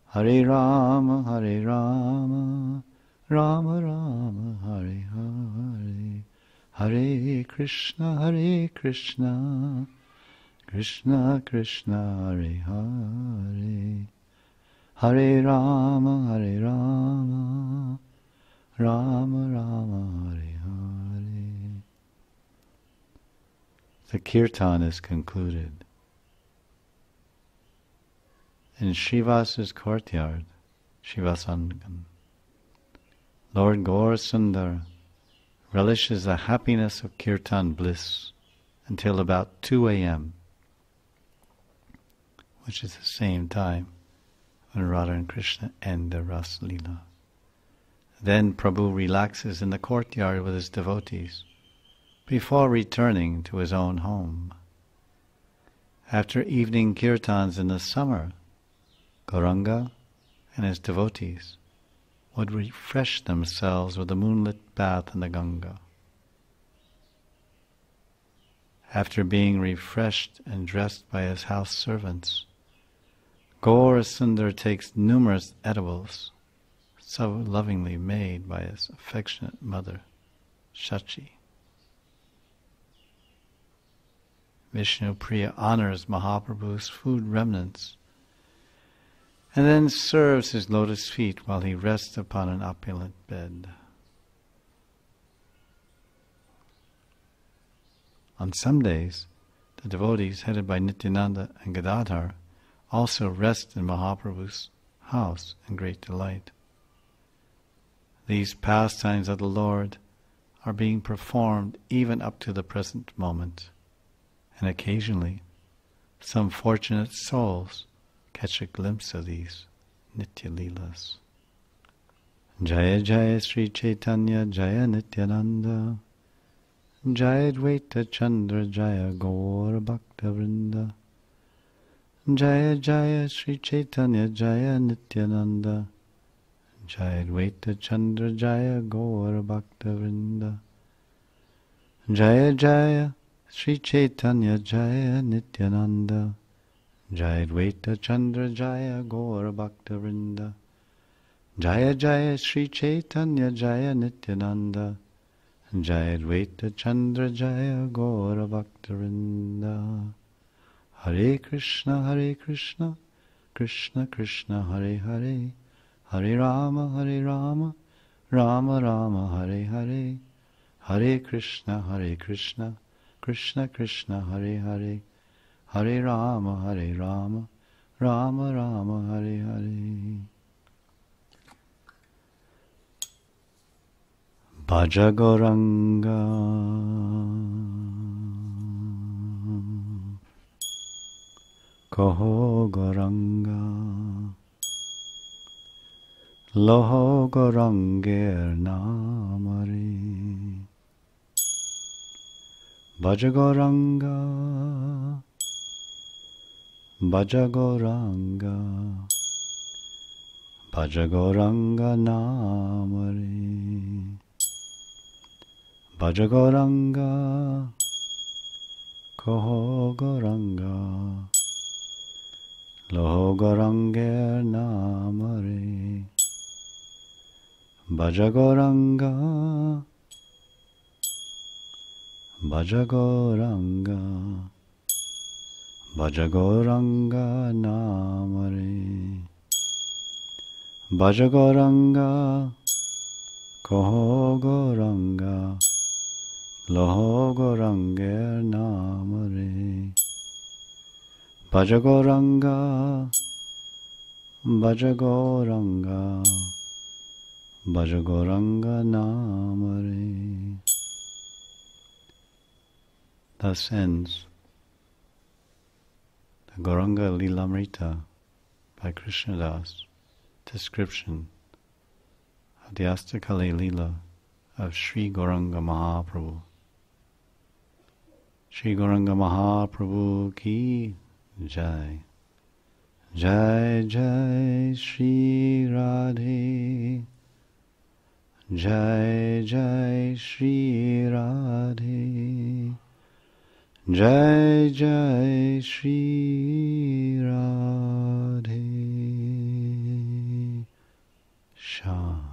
Speaker 1: Hare Rama, Rama Rama, Hare Hare, Hare Krishna, Krishna Krishna, Hare Hare, Hare Rama, Hare Rama, Rama Rama, Hare Hare. The kirtan is concluded. In Srivasa's courtyard, Srivasangan, Lord Gaurasundar relishes the happiness of kirtan bliss until about 2 a.m., which is the same time when Radha and Krishna end their Ras Leela. Then Prabhu relaxes in the courtyard with his devotees before returning to his own home. After evening kirtans in the summer, Gauranga and his devotees would refresh themselves with a moonlit bath in the Ganga. After being refreshed and dressed by his house servants, Gaurasundar takes numerous edibles, so lovingly made by his affectionate mother, Shachi. Vishnu Priya honors Mahaprabhu's food remnants and then serves his lotus feet while he rests upon an opulent bed. On some days, the devotees headed by Nityananda and Gadadhar also rest in Mahaprabhu's house in great delight. These pastimes of the Lord are being performed even up to the present moment, and occasionally some fortunate souls catch a glimpse of these Nitya Leelas. Jaya Jaya Sri Chaitanya Jaya Nityananda Jaya Dvaita Chandra Jaya Gaur Bhakta Vrinda Jaya Jaya Sri Chaitanya Jaya Nityananda Jaya Dvaita Chandra Jaya Gaur Bhakta Vrinda Jaya Jaya Sri Chaitanya Jaya Nityananda Jaya Dvaita Chandra Jaya Gaur Bhakta Vrinda Jaya Jaya Sri Chaitanya Jaya Nityananda Jaya Dvaita Chandra Jaya Gaur Bhakta Vrinda. Hare Krishna, Krishna Krishna, Hare Hare, Hare Rama, Rama Rama, Hare Hare, Hare Krishna, Krishna Krishna, Hare Hare, Hare Rama, Rama Rama, Hare Hare. Bhaja Gauranga, Kaho Gauranga, Loho Gauranger Namari. Bhaja Gauranga, Bhaja Gauranga, Bhaja Gauranga Namari. Bhaja Gauranga, Kaho Gauranga, Loho Gauranger Namare. Bhaja Gauranga, Bhaja Gauranga, Bhaja Gauranga Namare. Bhaja Gauranga, Kaho Gauranga, Loho Gauranger Namare. Bhaja Gauranga, Bhaja Gauranga, Bhaja Gauranga Namare. Thus ends the Gauraga Lilamrta by Krishnadas, description of the Astakali Leela of Sri Gauranga Mahaprabhu. Sri Gauranga Mahaprabhu ki Jai. Jai Jai Shri Radhe, Jai Jai Shri Radhe, Jai Jai Shri Radhe. Shanti.